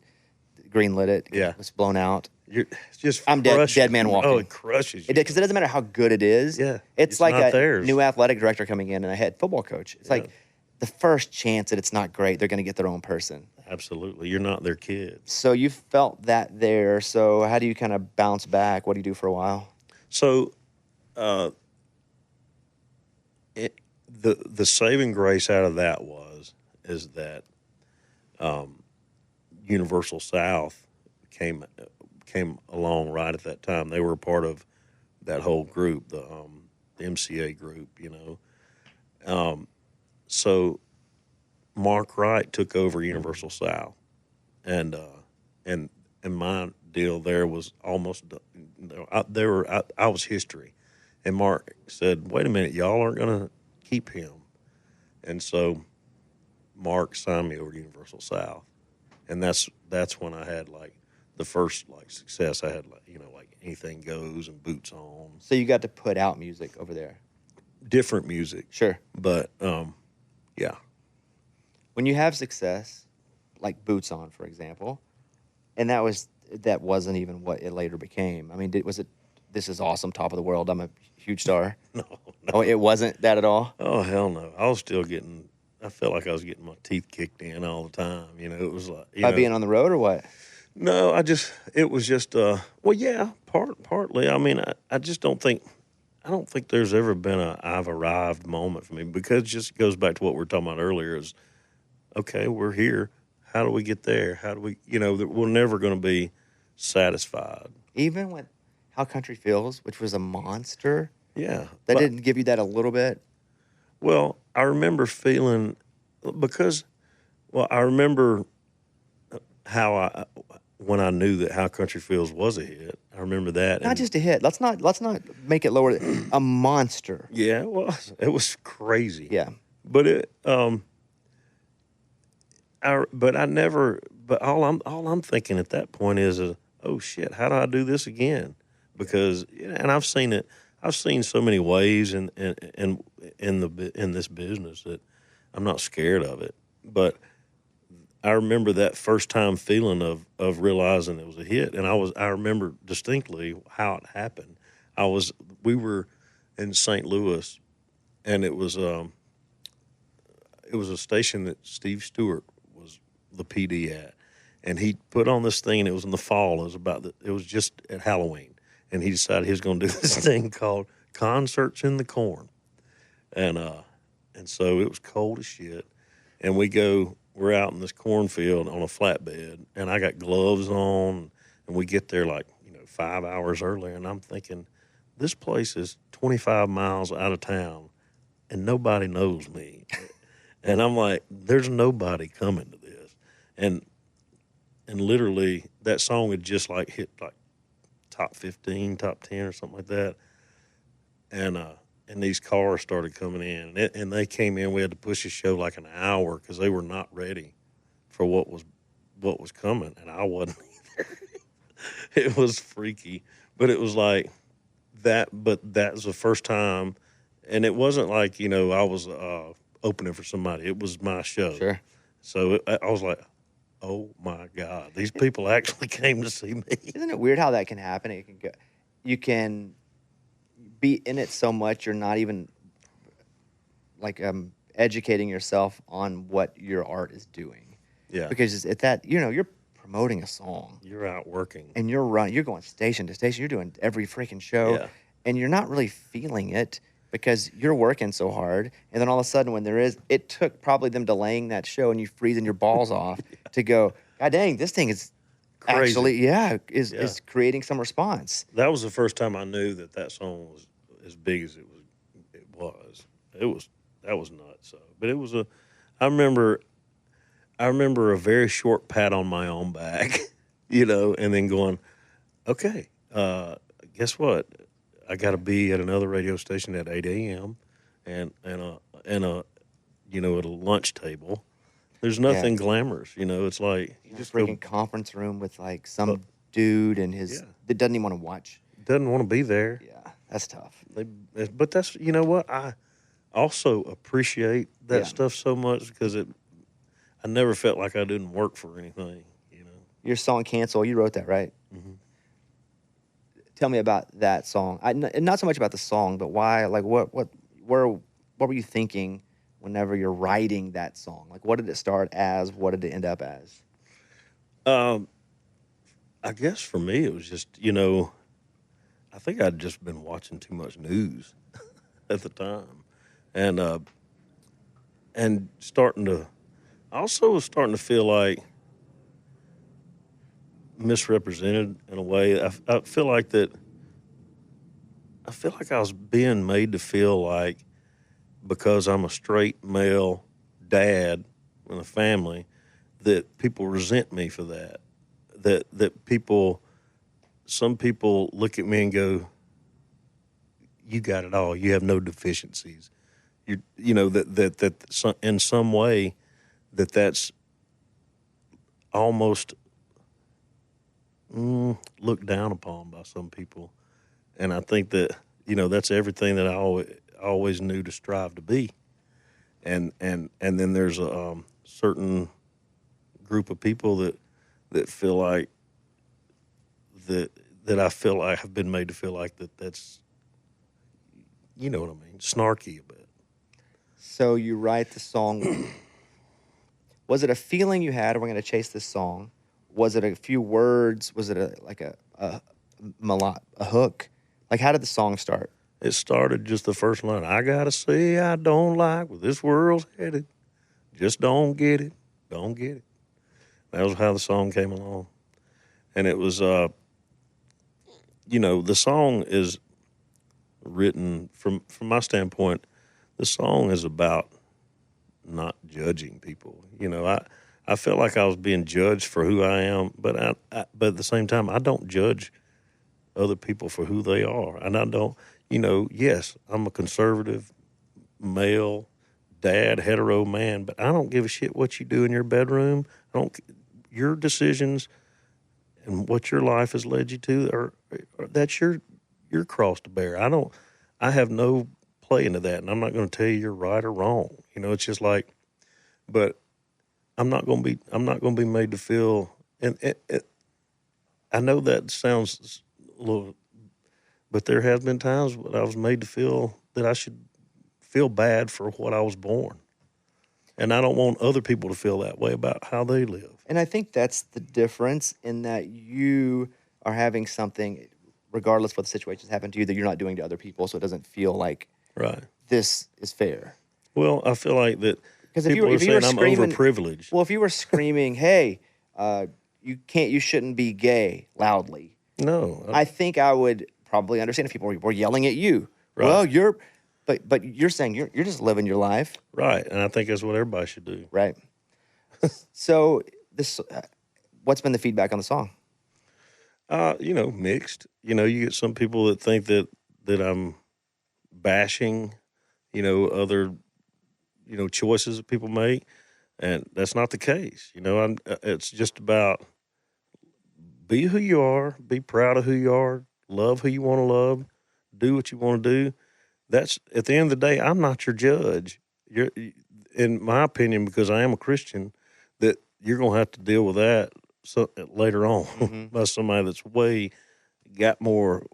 greenlit it, was blown out. It's just I'm dead man walking. Oh, it crushes you. It did, because it doesn't matter how good it is. Yeah, it's like not a theirs. new athletic director coming in and a head football coach. It's like the first chance that it's not great, they're going to get their own person. Absolutely, you're not their kid. So you felt that there. So how do you kind of bounce back? What do you do for a while? So, the saving grace out of that is that Universal South came along right at that time. They were a part of that whole group, the MCA group, So Mark Wright took over Universal South, and my deal there was almost done. I was history, and Mark said, "Wait a minute, y'all aren't going to keep him," and so Mark signed me over to Universal South, and that's when I had like the first like success. I had like Anything Goes and Boots On. So you got to put out music over there. Different music, Sure. but yeah. When you have success, like Boots On, for example, and that wasn't even what it later became. I mean, was it? This is awesome, top of the world. I'm a huge star. No. Oh, it wasn't that at all. Oh hell no! I was still getting. I felt like I was getting my teeth kicked in all the time. It was like By being on the road or what? No, it was just well, yeah, partly. I mean, I just don't think there's ever been a I've arrived moment for me, because it just goes back to what we were talking about earlier. Is okay, we're here. How do we get there? How do we? That we're never going to be satisfied. Even with How Country Feels, which was a monster. Yeah, that didn't give you that a little bit. Well, I remember feeling I remember how when I knew that How Country Feels was a hit. I remember that. Not just a hit. Let's not make it lower. A monster. Yeah, well, it was crazy. Yeah, but I never. But all I'm thinking at that point is, oh shit, how do I do this again? Because and I've seen it. I've seen so many ways in this business that I'm not scared of it. But I remember that first time feeling of realizing it was a hit, and I remember distinctly how it happened. We were in St. Louis, and it was a station that Steve Stewart was the PD at, and he put on this thing, and it was in the fall. It was just at Halloween, and he decided he was going to do this thing called Concerts in the Corn, and so it was cold as shit, and we're out in this cornfield on a flatbed, and I got gloves on, and we get there 5 hours earlier, and I'm thinking, this place is 25 miles out of town, and nobody knows me. And I'm like, there's nobody coming to this. And literally that song had just hit top 15, top 10 or something like that. And these cars started coming in, and they came in. We had to push the show like an hour because they were not ready for what was coming, and I wasn't either. It was freaky, but it was like that. But that was the first time, and it wasn't like I was opening for somebody. It was my show. Sure. So I was like, oh my God, these people actually came to see me. Isn't it weird how that can happen? You can be in it so much you're not even educating yourself on what your art is doing. Yeah. Because at that, you're promoting a song. You're out working. And you're going station to station. You're doing every freaking show. Yeah. And you're not really feeling it because you're working so hard. And then all of a sudden it took probably them delaying that show and you freezing your balls off to go, God dang, this thing is Crazy. actually, is creating some response. That was the first time I knew that song was as big as it was. That was nuts. So, but it was I remember a very short pat on my own back, and then going, okay, guess what? I got to be at another radio station at 8 a.m. and at a lunch table. There's nothing glamorous, It's like you just freaking conference room with some dude and that doesn't even want to watch. Doesn't want to be there. Yeah, that's tough. But that's what I also appreciate that stuff so much because I never felt like I didn't work for anything. Your song "Cancel," you wrote that, right? Mm-hmm. Tell me about that song. Not so much about the song, but why? What were you thinking whenever you're writing that song? What did it start as? What did it end up as? I guess for me it was just I think I'd just been watching too much news at the time, and I also was starting to feel like misrepresented in a way. I feel like I was being made to feel like because I'm a straight male dad in a family that people resent me for that. That some people look at me and go, "You got it all. You have no deficiencies." That in some way that's almost looked down upon by some people, and I think that that's everything that I always knew to strive to be, and then there's a certain group of people that feel like that I feel like have been made to feel like that's what I mean, snarky a bit. So you write the song. Was it a feeling you had? We're going to chase this song. Was it a few words? Was it a hook? How did the song start? It started just the first line. I gotta say I don't like where this world's headed. Just don't get it. Don't get it. That was how the song came along. And it was, the song is written from my standpoint. The song is about not judging people. I felt like I was being judged for who I am, but but at the same time, I don't judge other people for who they are. And I don't, yes, I'm a conservative male, dad, hetero man, but I don't give a shit what you do in your bedroom. Your decisions and what your life has led you to that's your cross to bear. I have no play into that, and I'm not going to tell you you're right or wrong. It's just but I'm not going to be made to feel. And I know that sounds a little, but there has been times when I was made to feel that I should feel bad for what I was born, and I don't want other people to feel that way about how they live. And I think that's the difference in that you are having something, regardless of what the situations happen to you, that you're not doing to other people, so it doesn't feel like Right. this is fair. Well, I feel like that Because people are saying I'm overprivileged. well, if you were screaming, "Hey, you shouldn't be gay," loudly, No. I think I would probably understand if people were yelling at you. Right. Well, but you're saying you're just living your life, Right, and I think that's what everybody should do. right? So this, what's been the feedback on the song? Mixed. You get some people that think that I'm bashing, other, choices that people make, and that's not the case. It's just about be who you are, be proud of who you are, love who you want to love, do what you want to do. That's at the end of the day, I'm not your judge. You're, in my opinion, because I am a Christian, that you're going to have to deal with that later on by somebody that's got more.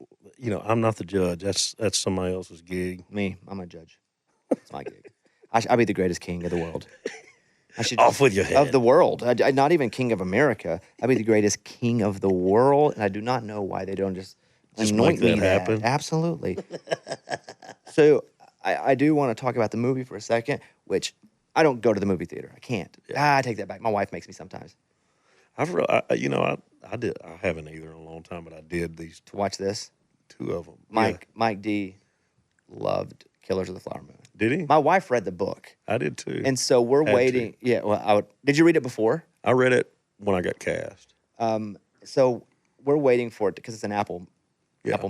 I'm not the judge. That's somebody else's gig. Me, I'm a judge. It's my gig. I'll be the greatest king of the world. I should Off with your head. Of the world. Not even king of America. I'll be the greatest king of the world, and I do not know why they don't just anoint make me that happen. Absolutely. So I do want to talk about the movie for a second, which I don't go to the movie theater. I can't. I take that back. My wife makes me sometimes. I did. I haven't either in a long time, but I did these To watch this. 2 of them. Mike D loved Killers of the Flower Moon. Did he? My wife read the book. I did too. And so we're waiting. To. Yeah. Well, did you read it before? I read it when I got cast. So we're waiting for it because it's an Apple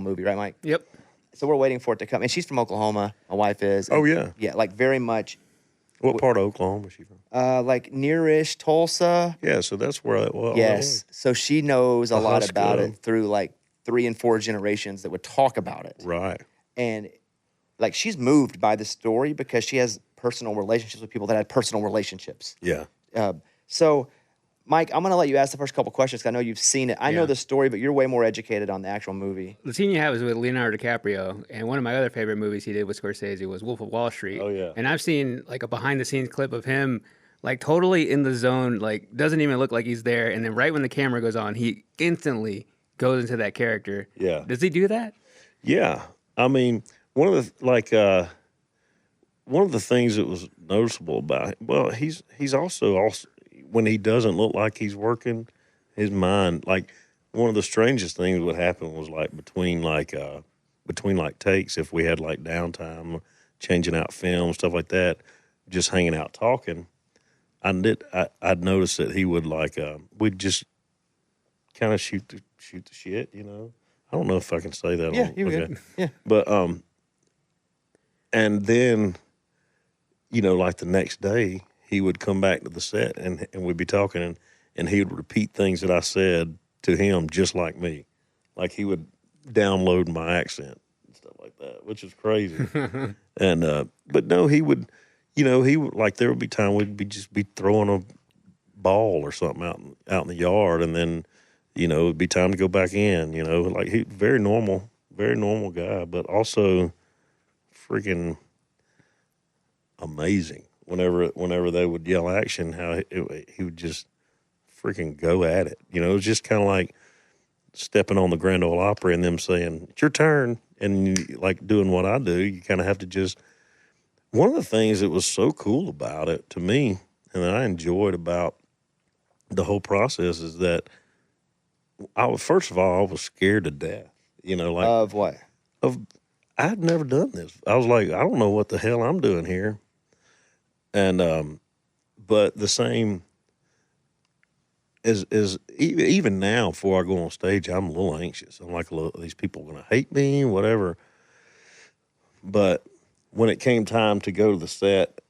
movie, right, Mike? Yep. So we're waiting for it to come. And she's from Oklahoma. My wife is. Oh, yeah. Yeah, like very much. What part of Oklahoma is she from? Like nearish Tulsa. Yeah, so that's where I was. Yes. So she knows a lot about Husker. it through like 3 and 4 generations that would talk about it. Right. And like she's moved by the story because she has personal relationships with people that had personal relationships. Yeah. So, Mike, I'm going to let you ask the first couple questions because I know you've seen it. I know Yeah. the story, but you're way more educated on the actual movie. The scene you have is with Leonardo DiCaprio, and one of my other favorite movies he did with Scorsese was Wolf of Wall Street. Oh, yeah. And I've seen like a behind-the-scenes clip of him, like totally in the zone, like doesn't even look like he's there, and then right when the camera goes on, he instantly goes into that character. Yeah. Does he do that? Yeah. I mean, one of the things that was noticeable about him, well, he's also when he doesn't look like he's working, his mind, like one of the strangest things would happen was like between takes, if we had like downtime, changing out film, stuff like that, just hanging out talking, I'd notice that he would we'd just kind of shoot the shit, I don't know if I can say that. Yeah, you good. Yeah. But and then, like the next day, he would come back to the set and we'd be talking and he would repeat things that I said to him just like me. Like he would download my accent and stuff like that, which is crazy. And but no, he would like there would be time we'd just be throwing a ball or something out in the yard, and then it'd be time to go back in. Like he very normal guy, but also freaking amazing. Whenever they would yell action, how he would just freaking go at it. It was just kind of like stepping on the Grand Ole Opry and them saying, "It's your turn," and like doing what I do, you kind of have to just. One of the things that was so cool about it to me, and that I enjoyed about the whole process, is that first of all, I was scared to death. Of what? I'd never done this. I was like, I don't know what the hell I'm doing here. And but the same as even now, before I go on stage, I'm a little anxious. I'm like, these people are going to hate me, whatever. But when it came time to go to the set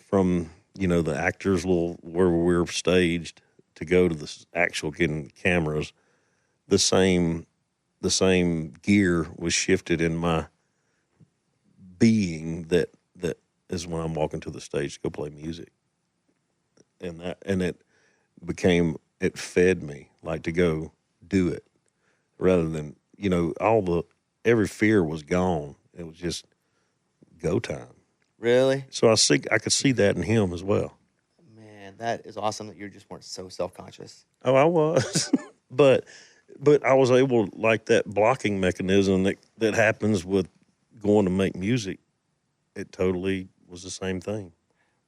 from the actors' where we were staged to go to the actual getting cameras, the same gear was shifted in my being that is when I'm walking to the stage to go play music. And it fed me like to go do it rather than, every fear was gone. It was just go time. Really? So I could see that in him as well. Man, that is awesome that you just weren't so self-conscious. Oh, I was, but I was able, like that blocking mechanism that happens with going to make music. It totally was the same thing.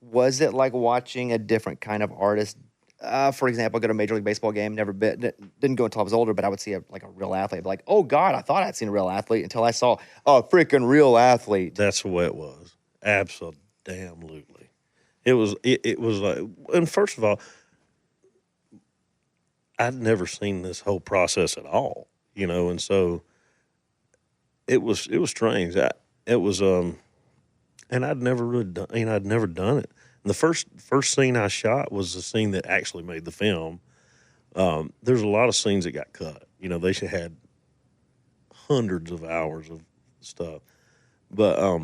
Was it like watching a different kind of artist? For example, go to a Major League Baseball game. Never been, didn't go until I was older, but I would see a real athlete. I'd be like, oh God, I thought I'd seen a real athlete until I saw a freaking real athlete. That's the way it was. Absolutely. It was like, and first of all, I'd never seen this whole process at all, and so it was strange. And I'd never really done, I'd never done it. And the first scene I shot was the scene that actually made the film. There's a lot of scenes that got cut. They should had hundreds of hours of stuff, but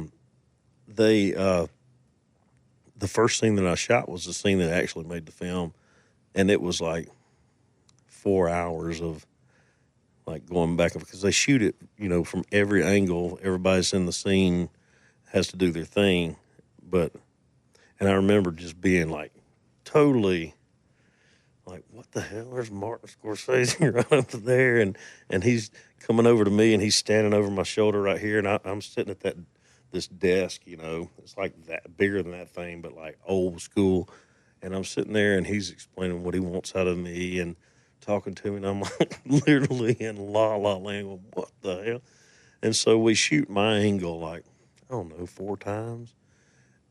the first scene that I shot was the scene that actually made the film, and it was like 4 hours of like going back because they shoot it, from every angle. Everybody's in the scene has to do their thing, and I remember just being like totally like, what the hell? There's Martin Scorsese right up there, and he's coming over to me, and he's standing over my shoulder right here, and I'm sitting at this desk, it's like that bigger than that thing, but like old school, and I'm sitting there, and he's explaining what he wants out of me and talking to me, and I'm like literally in la la land. What the hell? And so we shoot my angle like, I don't know, 4 times.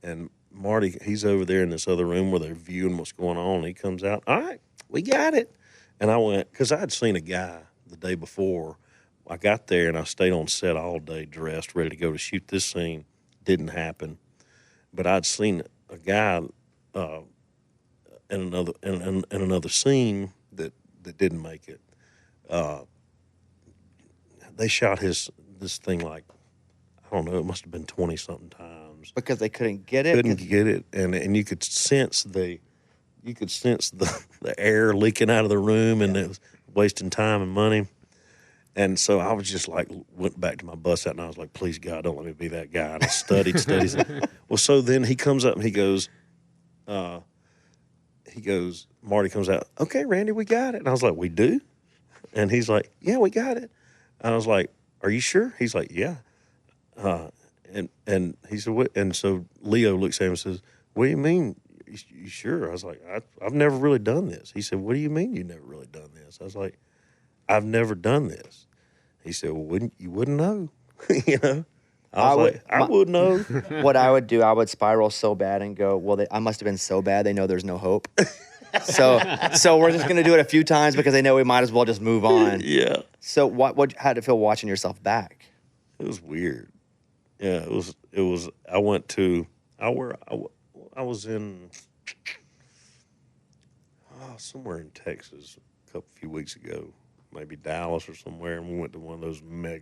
And Marty, he's over there in this other room where they're viewing what's going on. He comes out, all right, we got it. And I went, because I had seen a guy the day before. I got there and I stayed on set all day dressed, ready to go to shoot this scene. Didn't happen. But I'd seen a guy in another scene that didn't make it. They shot this thing like, I don't know, it must have been 20-something times. Because they couldn't get it? Couldn't get it, and you could sense the air leaking out of the room, and it was wasting time and money. And so I was just like, went back to my bus out, and I was like, please, God, don't let me be that guy. And I studied. Well, so then he comes up and he goes, Marty comes out, okay, Randy, we got it. And I was like, we do? And he's like, yeah, we got it. And I was like, are you sure? He's like, yeah. And he said, what? And so Leo looks at him and says, what do you mean? You sure? I was like, I've never really done this. He said, what do you mean you never really done this? I was like, I've never done this. He said, well, you wouldn't know, I would know. What I would do, I would spiral so bad and go, well, I must have been so bad they know there's no hope. So we're just going to do it a few times because they know we might as well just move on. Yeah. So how did it feel watching yourself back? It was weird. Yeah, it was. I was in somewhere in Texas a few weeks ago, maybe Dallas or somewhere, and we went to one of those me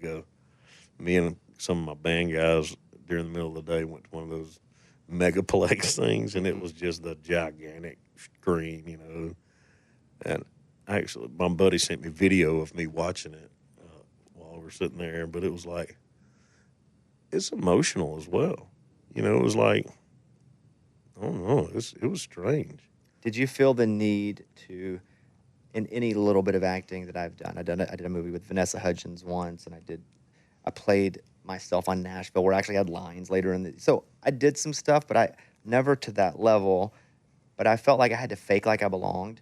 and some of my band guys during the middle of the day went to one of those megaplex things, and it was just the gigantic screen, and actually my buddy sent me video of me watching it while we were sitting there, but it was like, it's emotional as well. It was like, I don't know, it was strange. Did you feel the need to, in any little bit of acting that I've done, I did a movie with Vanessa Hudgens once, and I played myself on Nashville, where I actually had lines later so I did some stuff, but I never to that level, but I felt like I had to fake like I belonged.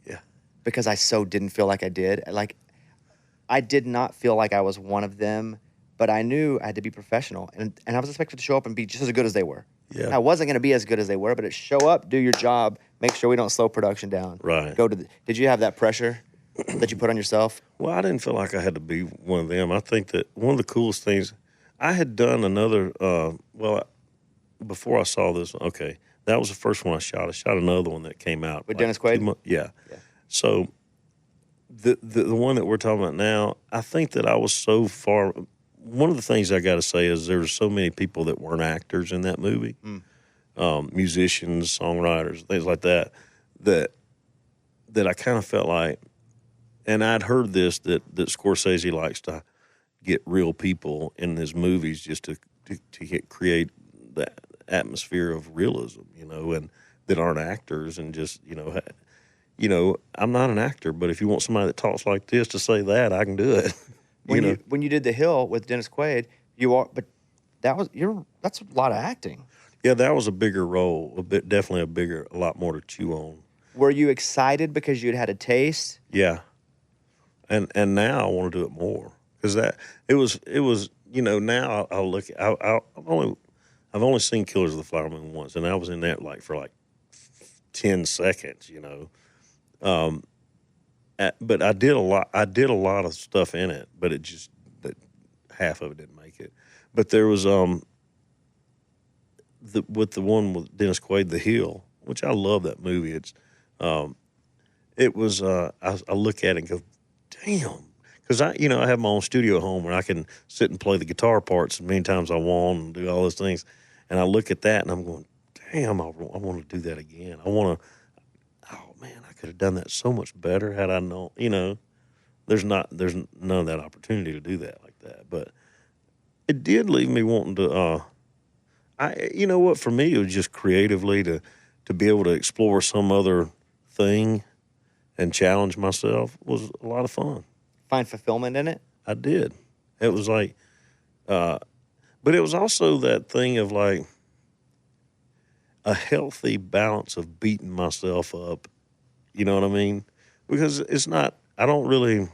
Yeah. Because I so didn't feel like I did. Like, I did not feel like I was one of them, but I knew I had to be professional, and I was expected to show up and be just as good as they were. Yeah. And I wasn't going to be as good as they were, but it's show up, do your job, make sure we don't slow production down. Right. Did you have that pressure that you put on yourself? Well, I didn't feel like I had to be one of them. I think that one of the coolest things, I had done another, before I saw this, okay, that was the first one I shot. I shot another one that came out. With Dennis Quaid? Yeah. So the one that we're talking about now, I think that I was so far. One of the things I got to say is there's so many people that weren't actors in that movie, musicians, songwriters, things like that, that that I kind of felt like, and I'd heard this, that Scorsese likes to get real people in his movies just to create that atmosphere of realism, and that aren't actors, and just, I'm not an actor, but if you want somebody that talks like this to say that, I can do it. When you did The Hill with Dennis Quaid, but that's a lot of acting. Yeah, that was a bigger role, definitely a lot more to chew on. Were you excited because you'd had a taste? Yeah, and now I want to do it more because it was now I'll look. I've only seen Killers of the Flower Moon once, and I was in that for 10 seconds, but I did a lot. I did a lot of stuff in it, but that half of it didn't make it. But there was with the one with Dennis Quaid, The Hill, which I love that movie. It's it was I look at it and go, damn, because I have my own studio at home where I can sit and play the guitar parts as many times I want and do all those things, and I look at that and I'm going, damn, I want to do that again. Oh man, I could have done that so much better had I known. There's none of that opportunity to do that like that, but it did leave me wanting to. What, for me, it was just creatively to be able to explore some other thing and challenge myself was a lot of fun. Find fulfillment in it? I did. It was like, but it was also that thing of like a healthy balance of beating myself up. You know what I mean? Because it's not, I don't really,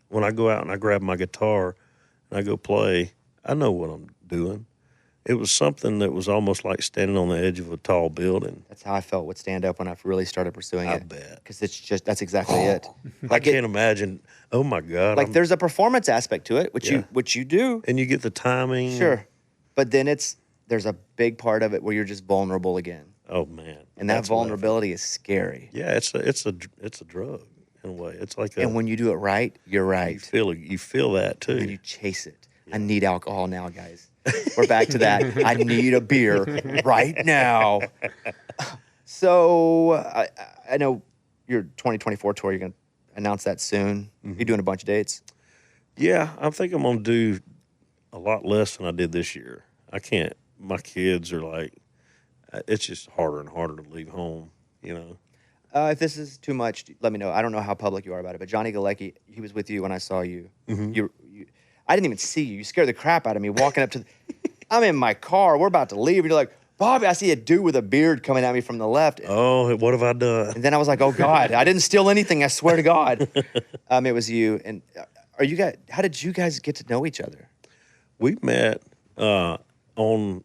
when I go out and I grab my guitar and I go play, I know what I'm doing. It was something that was almost like standing on the edge of a tall building. That's how I felt with stand-up when I really started pursuing it. I bet. Because that's exactly it. I can't imagine, oh my God. There's a performance aspect to it, which you do. And you get the timing. Sure. But then there's a big part of it where you're just vulnerable again. Oh man. And that vulnerability is scary. Yeah, it's a drug in a way. It's like and when you do it right, you're right. You feel that too. And you chase it. Yeah. I need alcohol now, guys. We're back to that. I need a beer right now. So I know your 2024 tour, you're going to announce that soon. Mm-hmm. You're doing a bunch of dates? Yeah, I think I'm going to do a lot less than I did this year. I can't. My kids are like, it's just harder and harder to leave home, If this is too much, let me know. I don't know how public you are about it, but Johnny Galecki, he was with you when I saw you. Mm-hmm. I didn't even see you. You scared the crap out of me walking up to I'm in my car. We're about to leave. And you're like, Bobby, I see a dude with a beard coming at me from the left. Oh, what have I done? And then I was like, oh, God, I didn't steal anything. I swear to God. It was you. And how did you guys get to know each other? We met on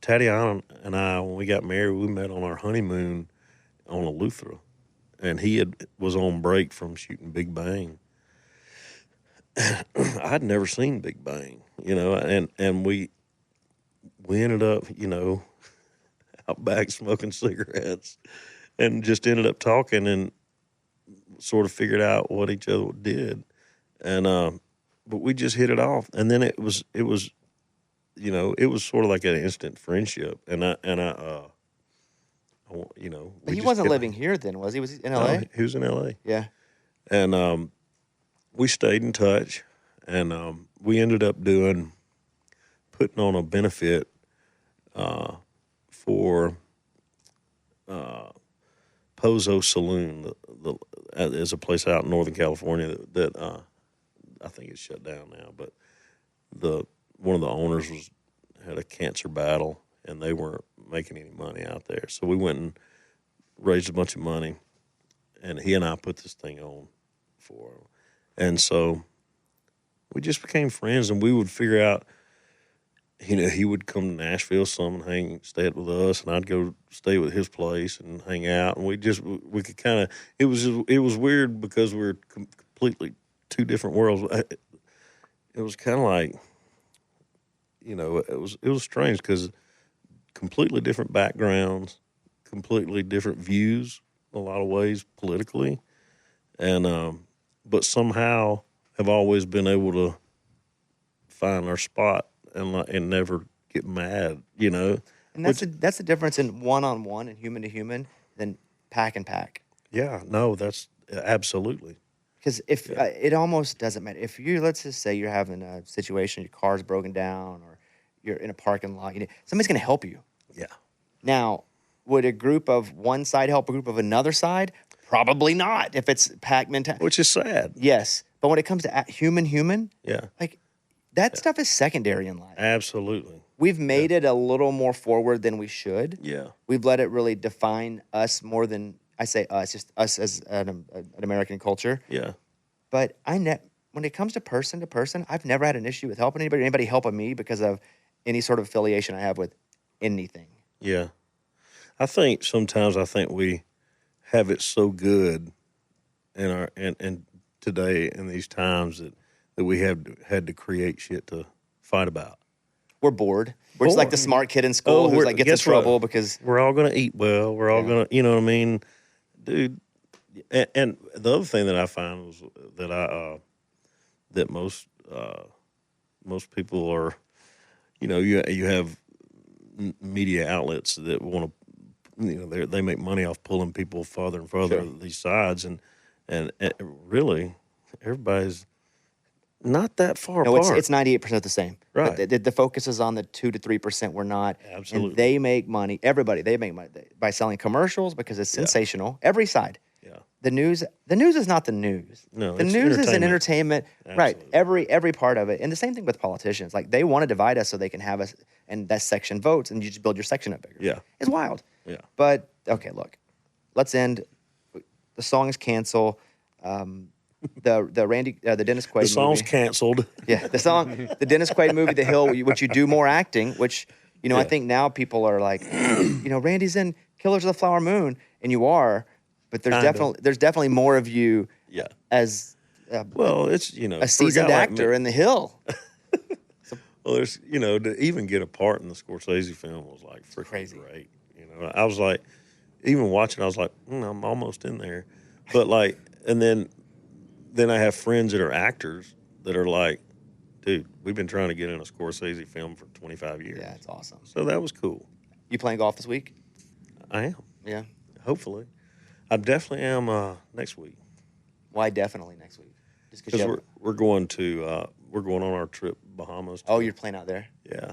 Tatiana and I, when we got married, we met on our honeymoon on Eleuthera. And he was on break from shooting Big Bang. I'd never seen Big Bang, and we ended up, out back smoking cigarettes and just ended up talking and sort of figured out what each other did. And, but we just hit it off. And then it was, it was sort of like an instant friendship. And I But he wasn't living here then, was he? Was he in L.A.? No, he was in L.A. Yeah. And, we stayed in touch, and we ended up putting on a benefit for Pozo Saloon. There's a place out in Northern California that I think it's shut down now, but one of the owners had a cancer battle, and they weren't making any money out there. So we went and raised a bunch of money, and he and I put this thing on for him. And so we just became friends, and we would figure out, he would come to Nashville some and stay with us, and I'd go stay with his place and hang out. And we could kind of, it was weird because we were completely two different worlds. It was kind of like, it was strange because completely different backgrounds, completely different views in a lot of ways politically. And, but somehow have always been able to find our spot and never get mad, And that's the difference in one-on-one and human to human than pack and pack. Yeah, no, that's absolutely. Because if it almost doesn't matter. If you, let's just say you're having a situation, your car's broken down, or you're in a parking lot, somebody's going to help you. Yeah. Now, would a group of one side help a group of another side? Probably not. If it's pack mentality, Which is sad. yes. But when it comes to human, Yeah. like that stuff is secondary in life. Absolutely. We've made it a little more forward than we should. Yeah. We've let it really define us more than, I say us, just us as an American culture. Yeah. But when it comes to person, I've never had an issue with helping anybody helping me because of any sort of affiliation I have with anything. Yeah. I think sometimes we have it so good in our and today in these times that we have had to create shit to fight about. We're bored. We're just like the smart kid in school who's like gets in guess trouble what? because We're all gonna eat well. We're all gonna, you know what I mean, dude. And the other thing that I find was that that most people are, you have media outlets that want to, they make money off pulling people farther and farther these sides, and really everybody's not that far apart. It's 98% the same. Right. But the focus is on the 2 to 3% we're not. Absolutely. And they make money. Everybody, they make money by selling commercials because it's sensational. Every side. Yeah. The news is not the news. No, the it's news is an entertainment. entertainment. Right. Every part of it. And the same thing with politicians. Like they want to divide us so they can have us, and that section votes, and you just build your section up bigger. Yeah. It's wild. Yeah. But okay, look, let's end. The song is cancel. The Dennis Quaid The song's movie. canceled. Yeah, the Dennis Quaid movie, The Hill, which you do more acting, which, I think now people are like, Randy's in Killers of the Flower Moon, and you are, but there's definitely more of you Yeah. as Well, it's, a seasoned actor in The Hill. Well, there's, to even get a part in the Scorsese film was like freaking Crazy. great. I was like, even watching, I was like, I'm almost in there. But like, and then I have friends that are actors that are like, dude, we've been trying to get in a Scorsese film for 25 years. Yeah, it's awesome. So that was cool. You playing golf this week? I am. Yeah. Hopefully. I definitely am next week. Why definitely next week? Just Because we're going on our trip Bahamas. Oh, you're playing out there? Yeah.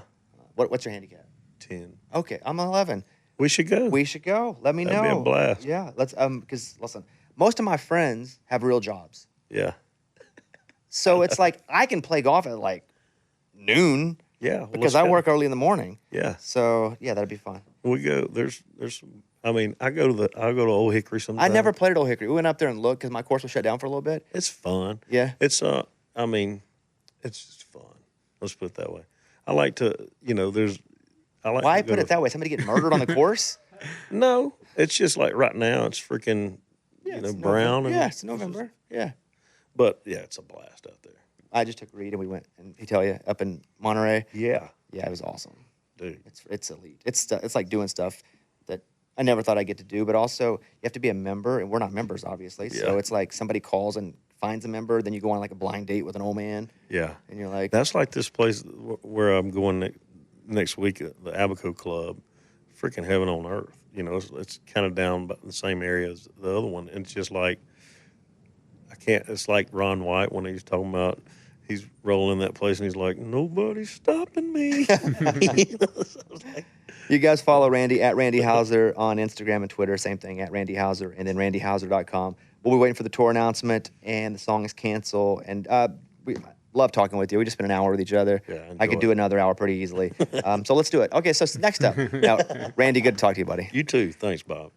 What's your handicap? 10. Okay, I'm 11. We should go. We should go. Let me That'd know. be a blast. Yeah, let's because listen, most of my friends have real jobs. Yeah. So it's like I can play golf at like noon. Yeah. Because I work early in the morning. Yeah. So yeah, that'd be fun. We go. There's some. I mean, I go to Old Hickory sometimes. I never played at Old Hickory. We went up there and looked because my course was shut down for a little bit. It's fun. Yeah. It's I mean, it's just fun. Let's put it that way. I like to. I like. Why to go put it to- that way? Somebody get murdered on the course? No, it's just like right now. It's freaking. It's brown. November. And Yeah, it's November. Yeah. But yeah, it's a blast out there. I just took Reed and we went and he tell you up in Monterey. Yeah, Yeah, it was awesome. dude. It's elite. It's like doing stuff that I never thought I'd get to do, but also you have to be a member, and we're not members, obviously. So Yeah. it's like somebody calls and finds a member, then you go on like a blind date with an old man, Yeah, and you're like, that's like this place where I'm going next week, the Abaco Club. Freaking heaven on earth. It's kind of down in the same area as the other one, and it's just like I can't. It's like Ron White when he's talking about he's rolling that place, and he's like, nobody's stopping me. you guys follow Randy at Randy Hauser on Instagram and Twitter. Same thing at Randy Hauser, and then randyhauser.com. We'll be waiting for the tour announcement, and the song is cancel. And we love talking with you. We just spent an hour with each other. Yeah, I could do another hour pretty easily. So let's do it. Okay, so next up. Now, Randy, good to talk to you, buddy. You too. Thanks, Bob.